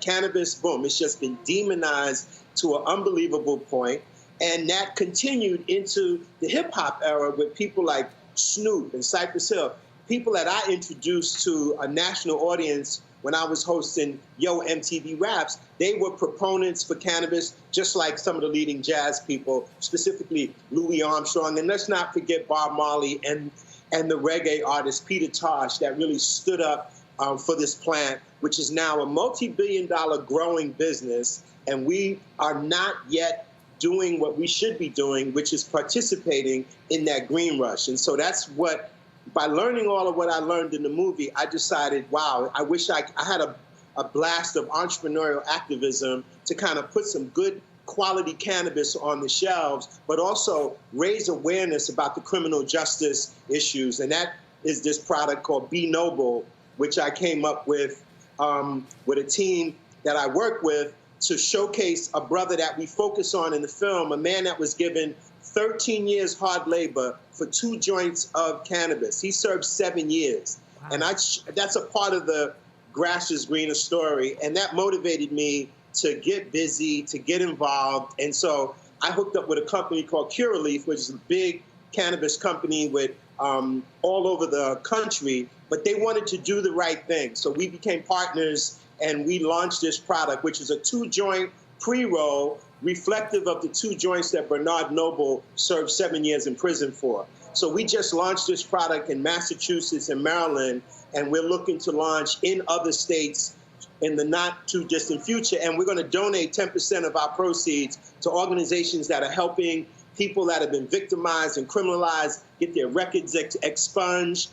Speaker 31: cannabis, boom, it's just been demonized to an unbelievable point, and that continued into the hip hop era with people like Snoop and Cypress Hill, people that I introduced to a national audience. When I was hosting Yo MTV Raps, they were proponents for cannabis, just like some of the leading jazz people, specifically Louis Armstrong. And let's not forget Bob Marley and the reggae artist Peter Tosh that really stood up for this plant, which is now a multi-billion-dollar growing business. And we are not yet doing what we should be doing, which is participating in that green rush. And so that's what, by learning all of what I learned in the movie, I decided, wow, I wish I had a blast of entrepreneurial activism to kind of put some good quality cannabis on the shelves, but also raise awareness about the criminal justice issues. And that is this product called Be Noble, which I came up with a team that I work with to showcase a brother that we focus on in the film, a man that was given 13 years hard labor for 2 joints of cannabis. He served 7 years. Wow. And that's a part of the Grass is Greener story. And that motivated me to get busy, to get involved. And so I hooked up with a company called Curaleaf, which is a big cannabis company with all over the country, but they wanted to do the right thing. So we became partners and we launched this product, which is a 2-joint pre-roll reflective of the 2 joints that Bernard Noble served 7 years in prison for. So we just launched this product in Massachusetts and Maryland, and we're looking to launch in other states in the not too distant future. And we're going to donate 10% of our proceeds to organizations that are helping people that have been victimized and criminalized get their records expunged,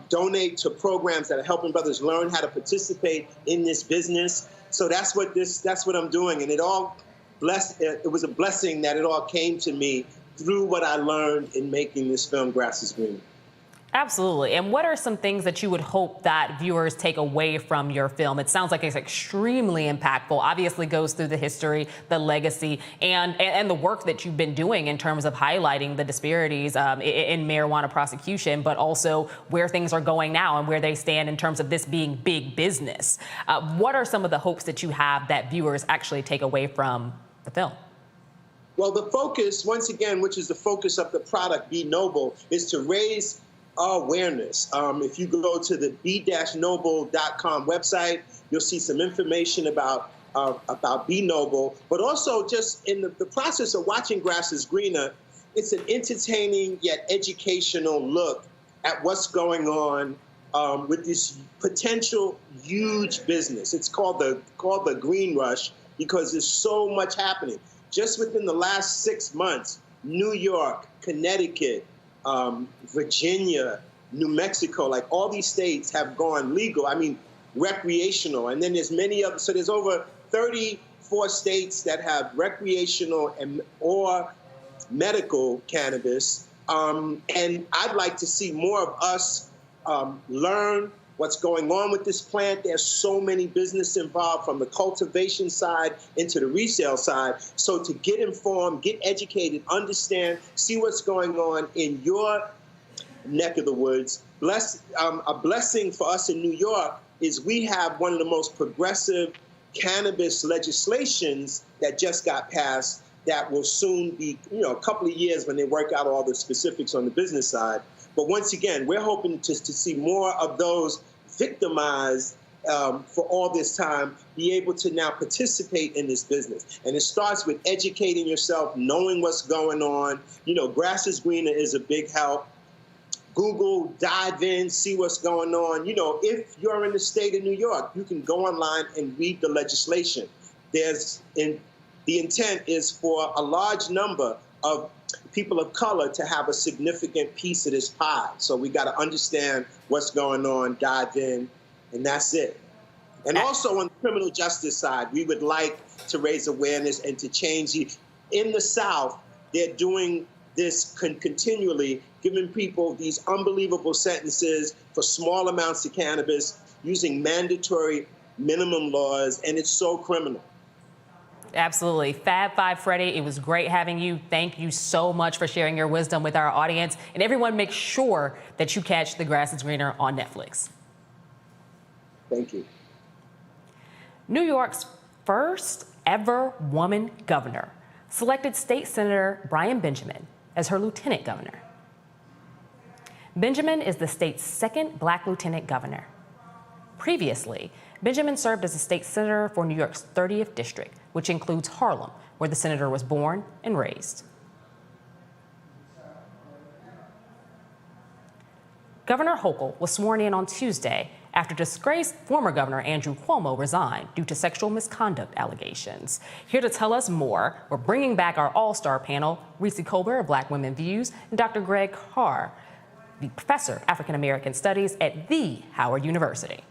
Speaker 31: donate to programs that are helping brothers learn how to participate in this business. So that's what I'm doing, and it was a blessing that it all came to me through what I learned in making this film, Grass is Green.
Speaker 1: Absolutely. And what are some things that you would hope that viewers take away from your film? It sounds like it's extremely impactful, obviously goes through the history, the legacy, and the work that you've been doing in terms of highlighting the disparities in marijuana prosecution, but also where things are going now and where they stand in terms of this being big business. What are some of the hopes that you have that viewers actually take away from the film?
Speaker 31: Well, the focus, once again, which is the focus of the product, Be Noble, is to raise awareness. If you go to the be-noble.com website, you'll see some information about Be Noble, but also just in the process of watching Grass is Greener, it's an entertaining yet educational look at what's going on with this potential huge business. It's called the Green Rush because there's so much happening. Just within the last 6 months, New York, Connecticut, Virginia, New Mexico, like all these states have gone legal. I mean, recreational. And then there's many others. So there's over 34 states that have recreational or medical cannabis. And I'd like to see more of us learn what's going on with this plant. There's so many business involved from the cultivation side into the resale side. So to get informed, get educated, understand, see what's going on in your neck of the woods. A blessing for us in New York is we have one of the most progressive cannabis legislations that just got passed that will soon be, a couple of years when they work out all the specifics on the business side. But once again, we're hoping to see more of those victimized for all this time be able to now participate in this business. And it starts with educating yourself, knowing what's going on. Grass is greener is a big help. Google, dive in, see what's going on. If you're in the state of New York, you can go online and read the legislation. The intent is for a large number of people of color to have a significant piece of this pie. So we got to understand what's going on, dive in, and that's it. And also on the criminal justice side, we would like to raise awareness and to change. In the South, they're doing this continually, giving people these unbelievable sentences for small amounts of cannabis, using mandatory minimum laws, and it's so criminal.
Speaker 1: Absolutely. Fab Five Freddy, it was great having you. Thank you so much for sharing your wisdom with our audience. And everyone, make sure that you catch The Grass is Greener on Netflix.
Speaker 31: Thank you.
Speaker 1: New York's first ever woman governor selected State Senator Brian Benjamin as her lieutenant governor. Benjamin is the state's second black lieutenant governor. Previously, Benjamin served as a state senator for New York's 30th district, which includes Harlem, where the senator was born and raised. Governor Hochul was sworn in on Tuesday after disgraced former Governor Andrew Cuomo resigned due to sexual misconduct allegations. Here to tell us more, we're bringing back our all-star panel, Reese Colbert of Black Women Views, and Dr. Greg Carr, the professor of African American Studies at the Howard University.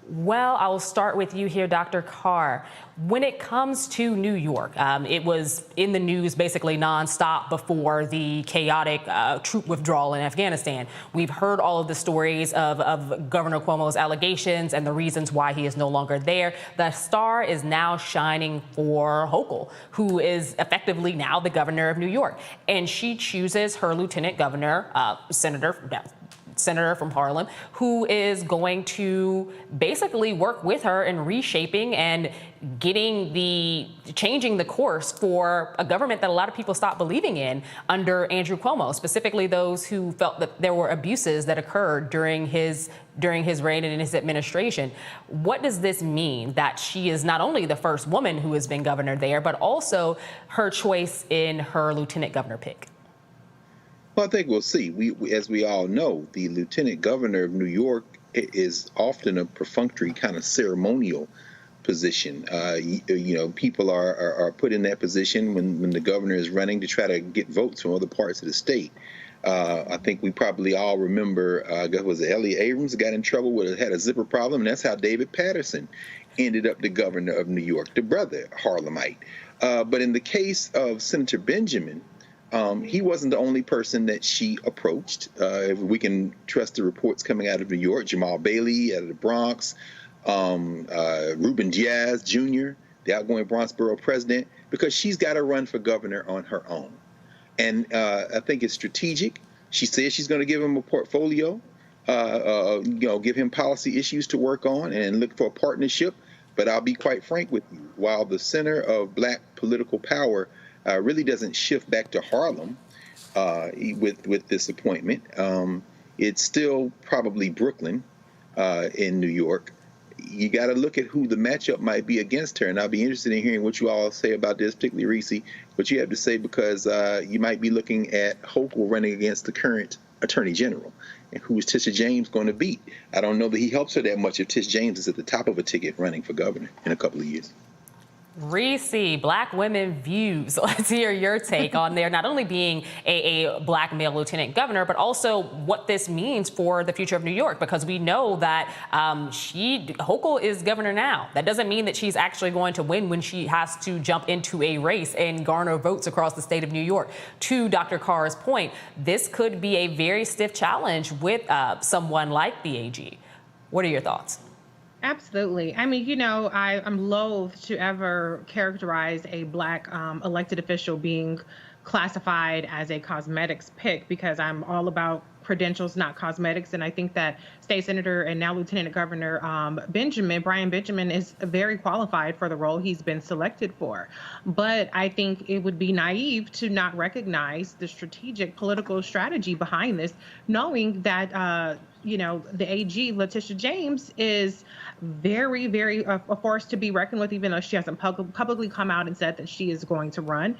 Speaker 1: Well, I will start with you here, Dr. Carr. When it comes to New York, it was in the news basically nonstop before the chaotic troop withdrawal in Afghanistan. We've heard all of the stories of Governor Cuomo's allegations and the reasons why he is no longer there. The star is now shining for Hochul, who is effectively now the governor of New York. And she chooses her lieutenant governor, Senator from Harlem, who is going to basically work with her in reshaping and changing the course for a government that a lot of people stopped believing in under Andrew Cuomo, specifically those who felt that there were abuses that occurred during his reign and in his administration. What does this mean that she is not only the first woman who has been governor there, but also her choice in her lieutenant governor pick?
Speaker 4: Well, I think we'll see. As we all know, the lieutenant governor of New York is often a perfunctory kind of ceremonial position. People are put in that position when the governor is running to try to get votes from other parts of the state. I think we probably all remember, was it Elliot Abrams got in trouble had a zipper problem, and that's how David Patterson ended up the governor of New York, the brother Harlemite. But in the case of Senator Benjamin, he wasn't the only person that she approached. If we can trust the reports coming out of New York, Jamal Bailey out of the Bronx, Ruben Diaz Jr., the outgoing Bronx borough president, because she's got to run for governor on her own. And I think it's strategic. She says she's going to give him a portfolio, give him policy issues to work on and look for a partnership. But I'll be quite frank with you. While the center of black political power really doesn't shift back to Harlem with this appointment, it's still probably Brooklyn in New York. You got to look at who the matchup might be against her, and I'll be interested in hearing what you all say about this, particularly Reese, what you have to say, because you might be looking at Hochul running against the current Attorney General, and who is Tisha James going to beat? I don't know that he helps her that much if Tisha James is at the top of a ticket running for governor in a couple of years.
Speaker 1: Reese, Black Women Views. Let's hear your take on there, not only being a black male lieutenant governor, but also what this means for the future of New York, because we know that Hochul is governor now. That doesn't mean that she's actually going to win when she has to jump into a race and garner votes across the state of New York. To Dr. Carr's point, this could be a very stiff challenge with someone like the AG. What are your thoughts?
Speaker 5: Absolutely. I mean, I'm loath to ever characterize a black elected official being classified as a cosmetics pick, because I'm all about credentials, not cosmetics. And I think that State Senator and now Lieutenant Governor Brian Benjamin is very qualified for the role he's been selected for. But I think it would be naive to not recognize the strategic political strategy behind this, knowing that the AG, Letitia James, is very, very a force to be reckoned with, even though she hasn't publicly come out and said that she is going to run.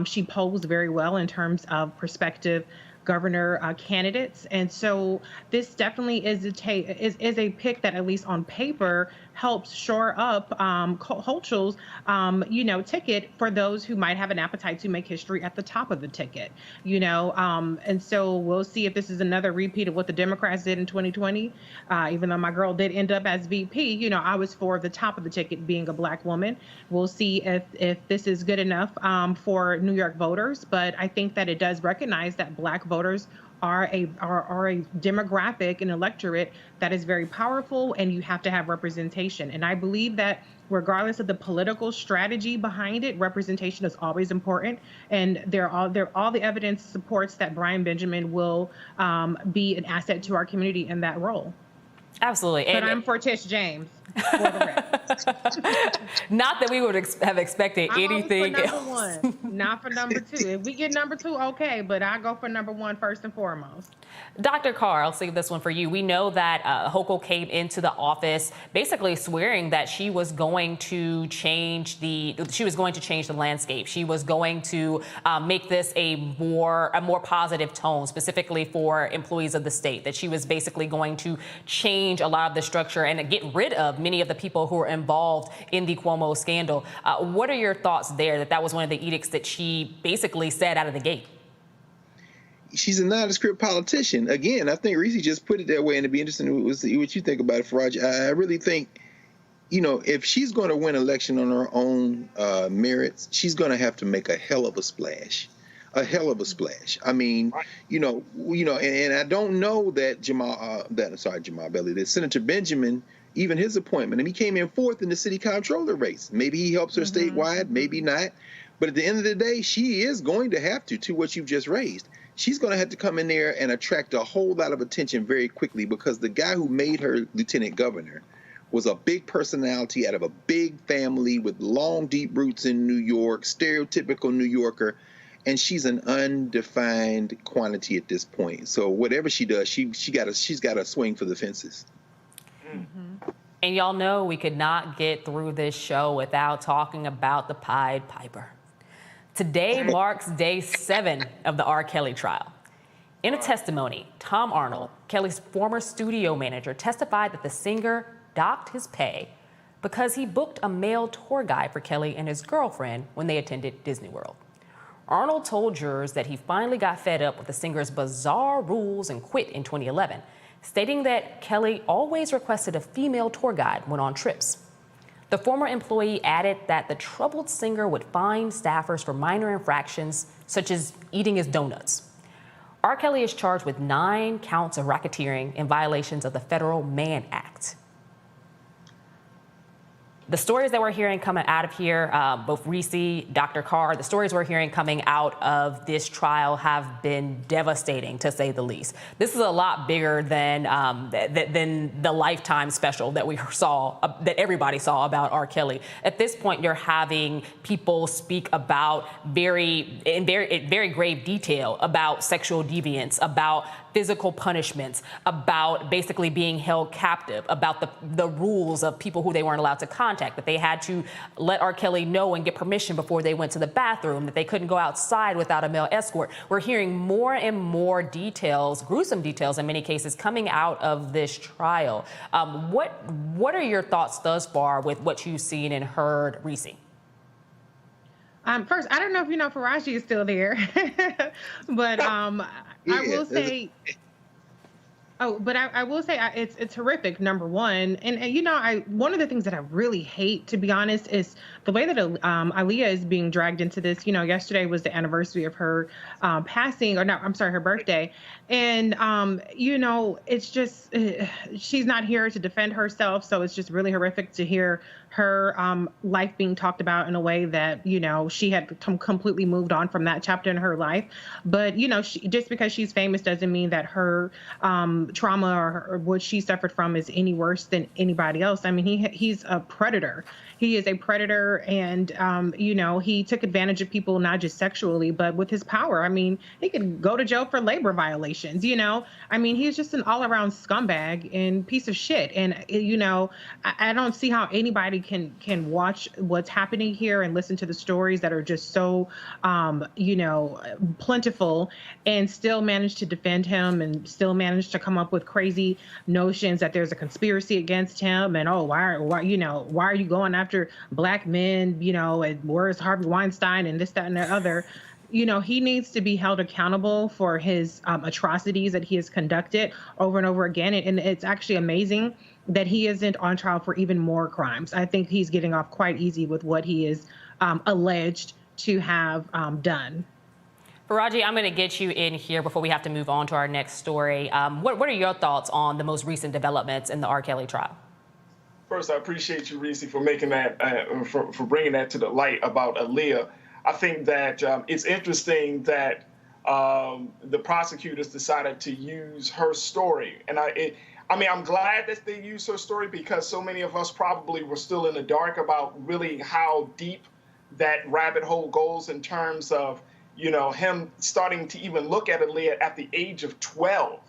Speaker 5: She posed very well in terms of prospective governor candidates. And so this definitely is a pick that, at least on paper, helps shore up Hochul's, ticket for those who might have an appetite to make history at the top of the ticket, and so we'll see if this is another repeat of what the Democrats did in 2020. Even though my girl did end up as VP, I was for the top of the ticket being a Black woman. We'll see if this is good enough for New York voters, but I think that it does recognize that Black voters are a demographic and electorate that is very powerful, and you have to have representation. And I believe that regardless of the political strategy behind it, representation is always important. And all the evidence supports that Brian Benjamin will be an asset to our community in that role.
Speaker 1: Absolutely.
Speaker 5: But I'm for Tish James. For the record.
Speaker 1: Not that we would have expected anything
Speaker 5: for
Speaker 1: else.
Speaker 5: number one, not for number two. If we get number two, okay, but I go for number one first and foremost.
Speaker 1: Dr. Carr, I'll save this one for you. We know that Hochul came into the office basically swearing that she was going to change the landscape. She was going to make this a more positive tone, specifically for employees of the state. That she was basically going to change a lot of the structure and get rid of many of the people who were involved in the Cuomo scandal. What are your thoughts there? That was one of the edicts that she basically said out of the gate.
Speaker 4: She's a nondescript politician. Again, I think Reese just put it that way, and it'd be interesting to see what you think about it, Faraj. I really think, if she's going to win election on her own merits, she's going to have to make a hell of a splash. A hell of a splash. I mean, and I don't know that Jamal Belly, that Senator Benjamin, even his appointment, and he came in fourth in the city comptroller race. Maybe he helps her statewide, maybe not. But at the end of the day, she is going to have to what you've just raised. She's going to have to come in there and attract a whole lot of attention very quickly, because the guy who made her lieutenant governor was a big personality out of a big family with long, deep roots in New York, stereotypical New Yorker. And she's an undefined quantity at this point. So whatever she does, she's got to swing for the fences.
Speaker 1: And y'all know we could not get through this show without talking about the Pied Piper. Today marks day 7 of the R. Kelly trial. In a testimony, Tom Arnold, Kelly's former studio manager, testified that the singer docked his pay because he booked a male tour guide for Kelly and his girlfriend when they attended Disney World. Arnold told jurors that he finally got fed up with the singer's bizarre rules and quit in 2011, stating that Kelly always requested a female tour guide when on trips. The former employee added that the troubled singer would fine staffers for minor infractions, such as eating his donuts. R. Kelly is charged with 9 counts of racketeering in violations of the Federal Mann Act. The stories that we're hearing coming out of here, both Reese, Dr. Carr, the stories we're hearing coming out of this trial have been devastating, to say the least. This is a lot bigger than the Lifetime special that we saw, that everybody saw about R. Kelly. At this point, you're having people speak about in very grave detail about sexual deviance, about physical punishments, about basically being held captive, about the rules of people who they weren't allowed to contact, that they had to let R. Kelly know and get permission before they went to the bathroom, that they couldn't go outside without a male escort. We're hearing more and more details, gruesome details in many cases, coming out of this trial. What are your thoughts thus far with what you've seen and heard, Reese?
Speaker 5: First, I don't know if you know Faraji is still there, but I will say, Oh, but I will say it's horrific, number one. And you know, one of the things that I really hate, to be honest, is the way that Aaliyah is being dragged into this. You know, yesterday was the anniversary of her passing, or no, I'm sorry, her birthday. And, you know, it's just, she's not here to defend herself. So it's just really horrific to hear her life being talked about in a way that, you know, she had completely moved on from that chapter in her life. But, you know, just because she's famous doesn't mean that her trauma or what she suffered from is any worse than anybody else. I mean, he's a predator. He is a predator, and, you know, he took advantage of people, not just sexually, but with his power. I mean, he could go to jail for labor violations, you know? I mean, he's just an all-around scumbag and piece of shit. And, you know, I don't see how anybody can watch what's happening here and listen to the stories that are just so, you know, plentiful, and still manage to defend him and still manage to come up with crazy notions that there's a conspiracy against him. And, oh, why, you know, why are you going after Black men, you know, and where's Harvey Weinstein and this, that, and the other? You know, he needs to be held accountable for his atrocities that he has conducted over and over again. And it's actually amazing that he isn't on trial for even more crimes. I think he's getting off quite easy with what he is alleged to have done.
Speaker 1: Faraji, I'm going to get you in here before we have to move on to our next story. What are your thoughts on the most recent developments in the R. Kelly trial?
Speaker 2: First, I appreciate you, Reese, for making that, for bringing that to the light about Aaliyah. I think that it's interesting that the prosecutors decided to use her story. And I mean, I'm glad that they used her story, because so many of us probably were still in the dark about really how deep that rabbit hole goes in terms of, you know, him starting to even look at Aaliyah at the age of 12.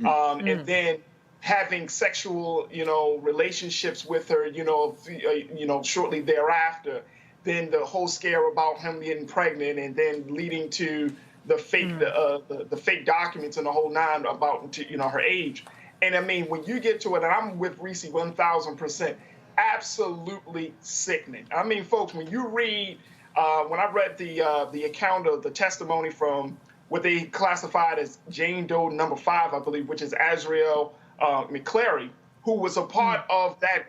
Speaker 2: And then having sexual, you know, relationships with her, you know, shortly thereafter. Then the whole scare about him getting pregnant, and then leading to the fake, the fake documents and the whole nine about, you know, her age. And I mean, when you get to it, and I'm with Reese 1000%, absolutely sickening. I mean, folks, when you read, when I read the account of the testimony from what they classified as Jane Doe number 5, I believe, which is Azriel McClary, who was a part of that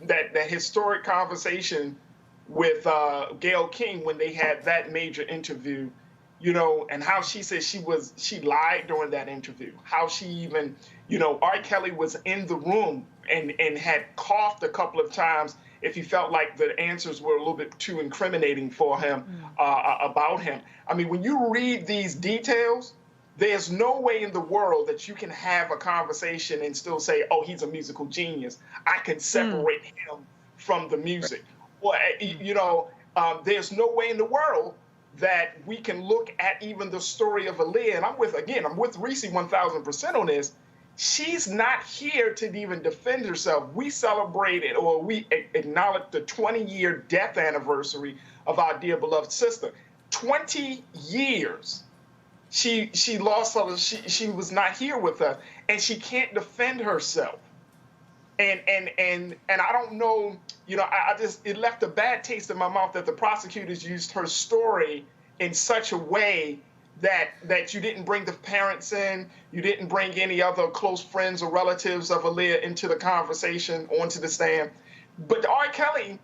Speaker 2: that historic conversation with Gayle King when they had that major interview, you know, and how she said she lied during that interview, how she even, you know, R. Kelly was in the room and had coughed a couple of times if he felt like the answers were a little bit too incriminating for him about him. I mean, when you read these details, there's no way in the world that you can have a conversation and still say, oh, he's a musical genius. I can separate him from the music. Well, you know, there's no way in the world that we can look at even the story of Aaliyah. And I'm with Reese 1000% on this. She's not here to even defend herself. We celebrated, or we acknowledged, the 20-year death anniversary of our dear beloved sister. 20 years. She lost, she was not here with us, and she can't defend herself. And I don't know, you know, it left a bad taste in my mouth that the prosecutors used her story in such a way that you didn't bring the parents in, you didn't bring any other close friends or relatives of Aaliyah into the conversation, onto the stand. But R. Kelly,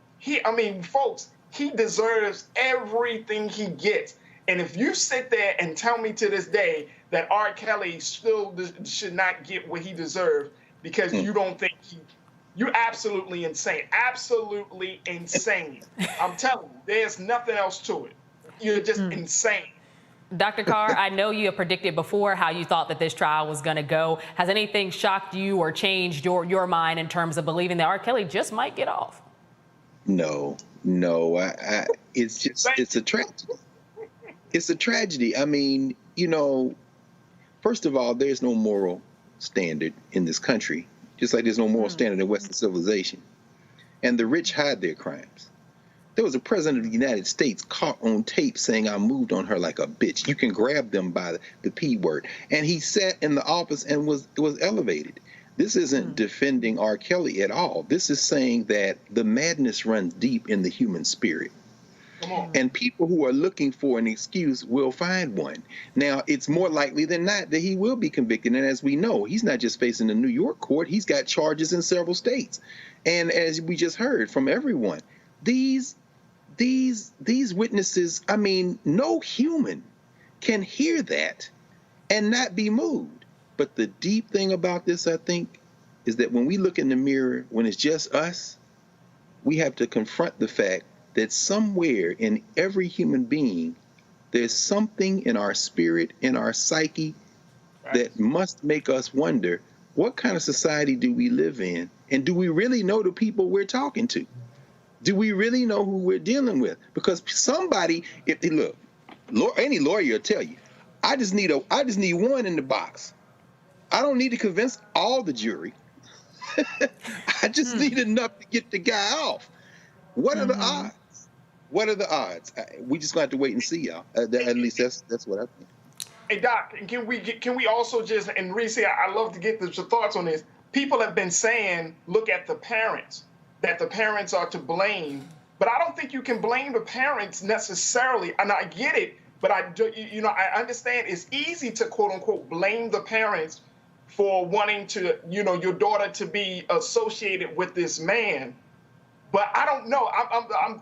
Speaker 2: folks, he deserves everything he gets. And if you sit there and tell me to this day that R. Kelly still should not get what he deserves because you don't think you're absolutely insane. Absolutely insane. I'm telling you, there's nothing else to it. You're just insane.
Speaker 1: Dr. Carr, I know you have predicted before how you thought that this trial was going to go. Has anything shocked you or changed your mind in terms of believing that R. Kelly just might get off?
Speaker 4: No. It's a tragedy. It's a tragedy. I mean, you know, first of all, there's no moral standard in this country, just like there's no moral standard in Western civilization. And the rich hide their crimes. There was a president of the United States caught on tape saying, I moved on her like a bitch. You can grab them by the P word. And he sat in the office and was elevated. This isn't defending R. Kelly at all. This is saying that the madness runs deep in the human spirit.
Speaker 2: Come on.
Speaker 4: And people who are looking for an excuse will find one. Now, it's more likely than not that he will be convicted. And as we know, he's not just facing a New York court, he's got charges in several states. And as we just heard from everyone, these witnesses, I mean, no human can hear that and not be moved. But the deep thing about this, I think, is that when we look in the mirror, when it's just us, we have to confront the fact that somewhere in every human being, there's something in our spirit, in our psyche, that must make us wonder, what kind of society do we live in? And do we really know the people we're talking to? Do we really know who we're dealing with? Because somebody, look, any lawyer will tell you, I just need one in the box. I don't need to convince all the jury. I just need enough to get the guy off. What are the odds? What are the odds? We just gonna have to wait and see, y'all. At least that's what I think.
Speaker 2: Hey Doc, can we also just, and Reese, I love to get your thoughts on this. People have been saying, look at the parents, that the parents are to blame, but I don't think you can blame the parents necessarily. And I get it, but I understand it's easy to quote unquote blame the parents for wanting to, your daughter to be associated with this man. But I don't know.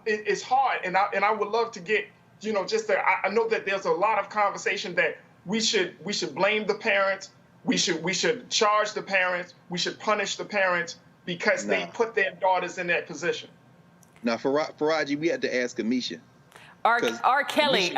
Speaker 2: It's hard, and I would love to get, I know that there's a lot of conversation that we should blame the parents, we should charge the parents, we should punish the parents because they put their daughters in that position.
Speaker 4: Now, Faraji, we had to ask Amisha.
Speaker 1: R. Kelly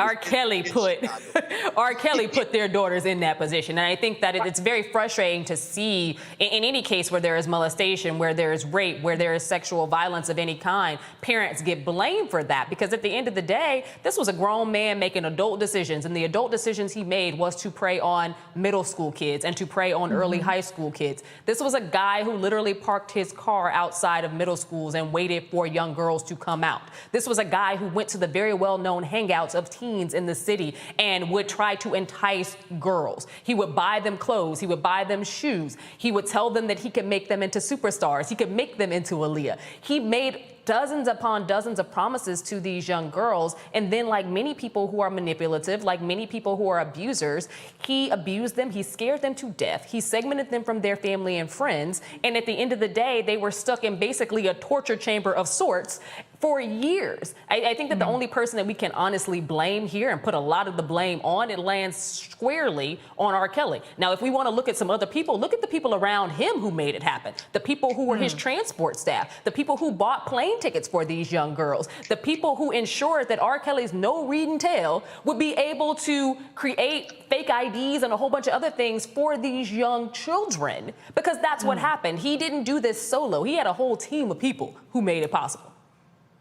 Speaker 1: put their daughters in that position. And I think that it's very frustrating to see in any case where there is molestation, where there is rape, where there is sexual violence of any kind, parents get blamed for that. Because at the end of the day, this was a grown man making adult decisions. And the adult decisions he made was to prey on middle school kids and to prey on early high school kids. This was a guy who literally parked his car outside of middle schools and waited for young girls to come out. This was a guy who went to the very well-known hangouts of teens in the city and would try to entice girls. He would buy them clothes. He would buy them shoes. He would tell them that he could make them into superstars. He could make them into Aaliyah. He made dozens upon dozens of promises to these young girls. And then, like many people who are manipulative, like many people who are abusers, he abused them. He scared them to death. He segmented them from their family and friends. And at the end of the day, they were stuck in basically a torture chamber of sorts for years. I think that the only person that we can honestly blame here and put a lot of the blame on, it lands squarely on R. Kelly. Now, if we want to look at some other people, look at the people around him who made it happen. The people who were his transport staff, the people who bought plane tickets for these young girls, the people who ensured that R. Kelly's no read and tell would be able to create fake IDs and a whole bunch of other things for these young children, because that's what happened. He didn't do this solo. He had a whole team of people who made it possible.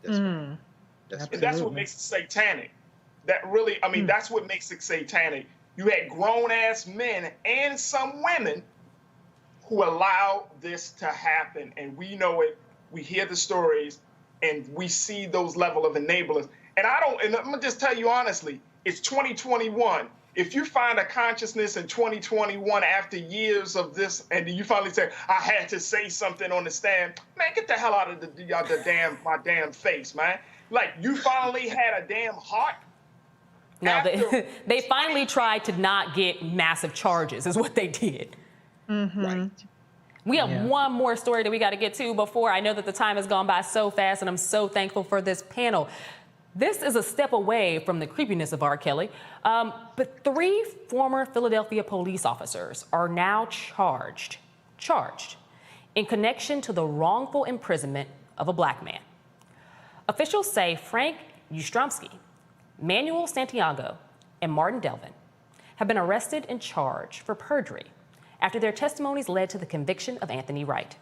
Speaker 2: And that's what makes it satanic. That's what makes it satanic. You had grown-ass men and some women who allowed this to happen. And we know it. We hear the stories, and we see those level of enablers. And I'm going to just tell you honestly, it's 2021. If you find a consciousness in 2021 after years of this, and you finally say, I had to say something on the stand, man, get the hell out of my damn face, man. Like, you finally had a damn heart.
Speaker 1: No, they finally tried to not get massive charges is what they did.
Speaker 4: Right.
Speaker 1: We have one more story that we got to get to before. I know that the time has gone by so fast, and I'm so thankful for this panel. This is a step away from the creepiness of R. Kelly, but 3 former Philadelphia police officers are now charged in connection to the wrongful imprisonment of a black man. Officials say Frank Ustromsky, Manuel Santiago, and Martin Delvin have been arrested and charged for perjury after their testimonies led to the conviction of Anthony Wright.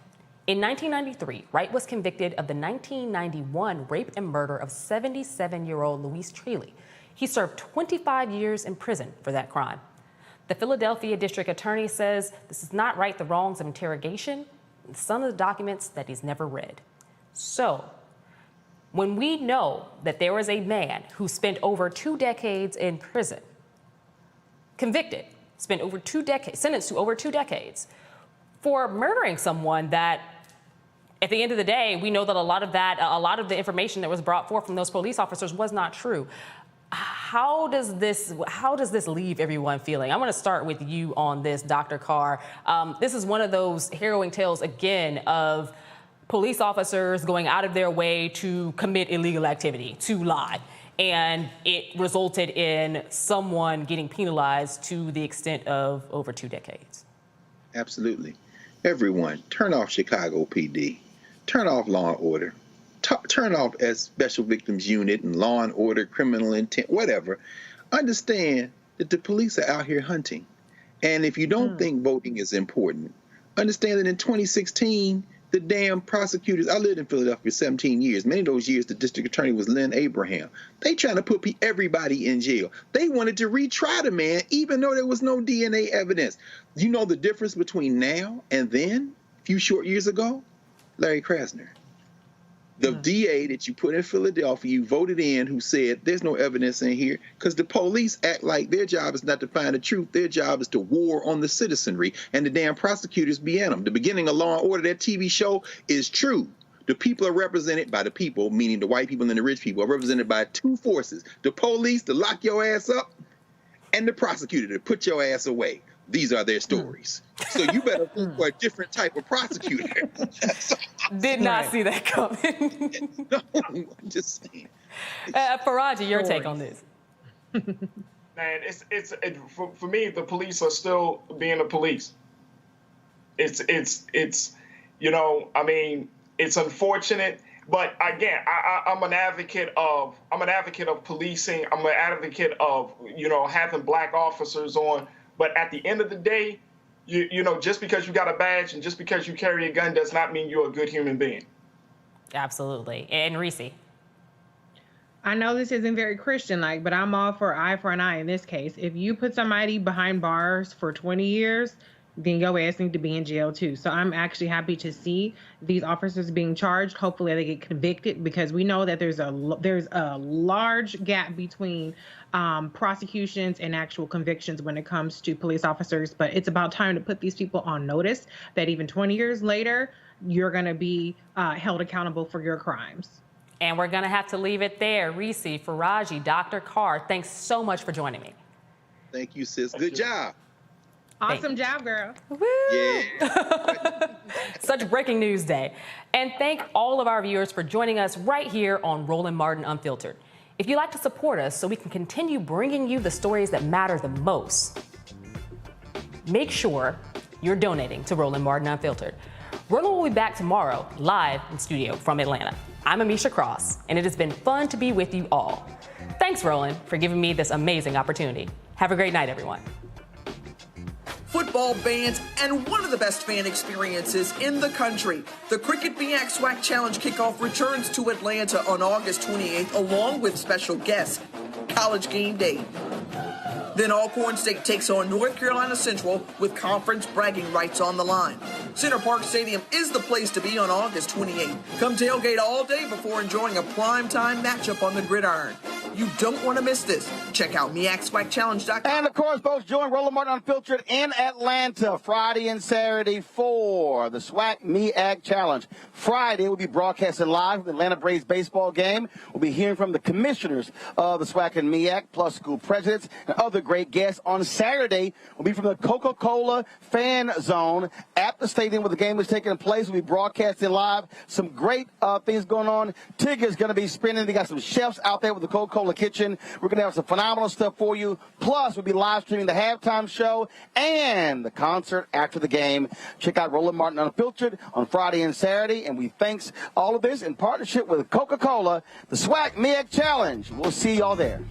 Speaker 1: In 1993, Wright was convicted of the 1991 rape and murder of 77-year-old Louise Treeley. He served 25 years in prison for that crime. The Philadelphia district attorney says this does not right the wrongs of interrogation and some of the documents that he's never read. So, when we know that there was a man who spent over 2 decades in prison, convicted, spent over 2 decades, sentenced to over 2 decades, for murdering someone that at the end of the day, we know that a lot of the information that was brought forth from those police officers was not true. How does this leave everyone feeling? I'm going to start with you on this, Dr. Carr. This is one of those harrowing tales, again, of police officers going out of their way to commit illegal activity, to lie. And it resulted in someone getting penalized to the extent of over 2 decades.
Speaker 4: Absolutely. Everyone, turn off Chicago PD. Turn off Law and Order. Turn off as Special Victims Unit and Law and Order, Criminal Intent, whatever. Understand that the police are out here hunting. And if you don't think voting is important, understand that in 2016, the damn prosecutors, I lived in Philadelphia 17 years. Many of those years, the district attorney was Lynn Abraham. They trying to put everybody in jail. They wanted to retry the man, even though there was no DNA evidence. You know the difference between now and then, a few short years ago? Larry Krasner. The DA that you put in Philadelphia, you voted in, who said there's no evidence in here, because the police act like their job is not to find the truth. Their job is to war on the citizenry, and the damn prosecutors be in them. The beginning of Law and Order, that TV show, is true. The people are represented by the people, meaning the white people and the rich people, are represented by 2 forces. The police to lock your ass up, and the prosecutor to put your ass away. These are their stories. So you better look for a different type of prosecutor.
Speaker 1: Did not see that coming.
Speaker 4: No, I'm just saying.
Speaker 1: Faraji, your take on this.
Speaker 2: Man, for me, the police are still being the police. It's you know, I mean, it's unfortunate, but again, I'm an advocate of policing. I'm an advocate of, you know, having black officers on. But at the end of the day, you know, just because you got a badge and just because you carry a gun does not mean you're a good human being.
Speaker 1: Absolutely. And Reese?
Speaker 5: I know this isn't very Christian-like, but I'm all for eye for an eye in this case. If you put somebody behind bars for 20 years, then your ass need to be in jail too. So I'm actually happy to see these officers being charged. Hopefully they get convicted, because we know that there's a large gap between prosecutions and actual convictions when it comes to police officers. But it's about time to put these people on notice that even 20 years later, you're going to be held accountable for your crimes.
Speaker 1: And we're going to have to leave it there. Reese, Faraji, Dr. Carr, thanks so much for joining me.
Speaker 4: Thank you, sis. Good job.
Speaker 5: Awesome job, girl.
Speaker 1: Woo!
Speaker 4: Yeah.
Speaker 1: Such breaking news day. And thank all of our viewers for joining us right here on Roland Martin Unfiltered. If you'd like to support us so we can continue bringing you the stories that matter the most, make sure you're donating to Roland Martin Unfiltered. Roland will be back tomorrow, live in studio from Atlanta. I'm Amisha Cross, and it has been fun to be with you all. Thanks, Roland, for giving me this amazing opportunity. Have a great night, everyone.
Speaker 3: Football bands, and one of the best fan experiences in the country. The Cricket MEAC SWAC Challenge kickoff returns to Atlanta on August 28th, along with special guests, College Game Day. Then Alcorn State takes on North Carolina Central with conference bragging rights on the line. Center Park Stadium is the place to be on August 28th. Come tailgate all day before enjoying a primetime matchup on the gridiron. You don't want to miss this. Check out MEACSWACChallenge.com.
Speaker 6: And of course, folks, join Roland Martin Unfiltered in Atlanta Friday and Saturday for the SWAC MEAC Challenge. Friday, we'll be broadcasting live the Atlanta Braves baseball game. We'll be hearing from the commissioners of the SWAC and MEAC, plus school presidents and other great guests. On Saturday, we'll be from the Coca-Cola fan zone at the stadium where the game is taking place. We'll be broadcasting live. Some great things going on. Tigger's going to be spinning. They got some chefs out there with the Coca-Cola Kitchen. We're going to have some phenomenal stuff for you. Plus, we'll be live streaming the halftime show and the concert after the game. Check out Roland Martin Unfiltered on Friday and Saturday. And we thanks all of this in partnership with Coca-Cola, the SWAC MEAC Challenge. We'll see y'all there.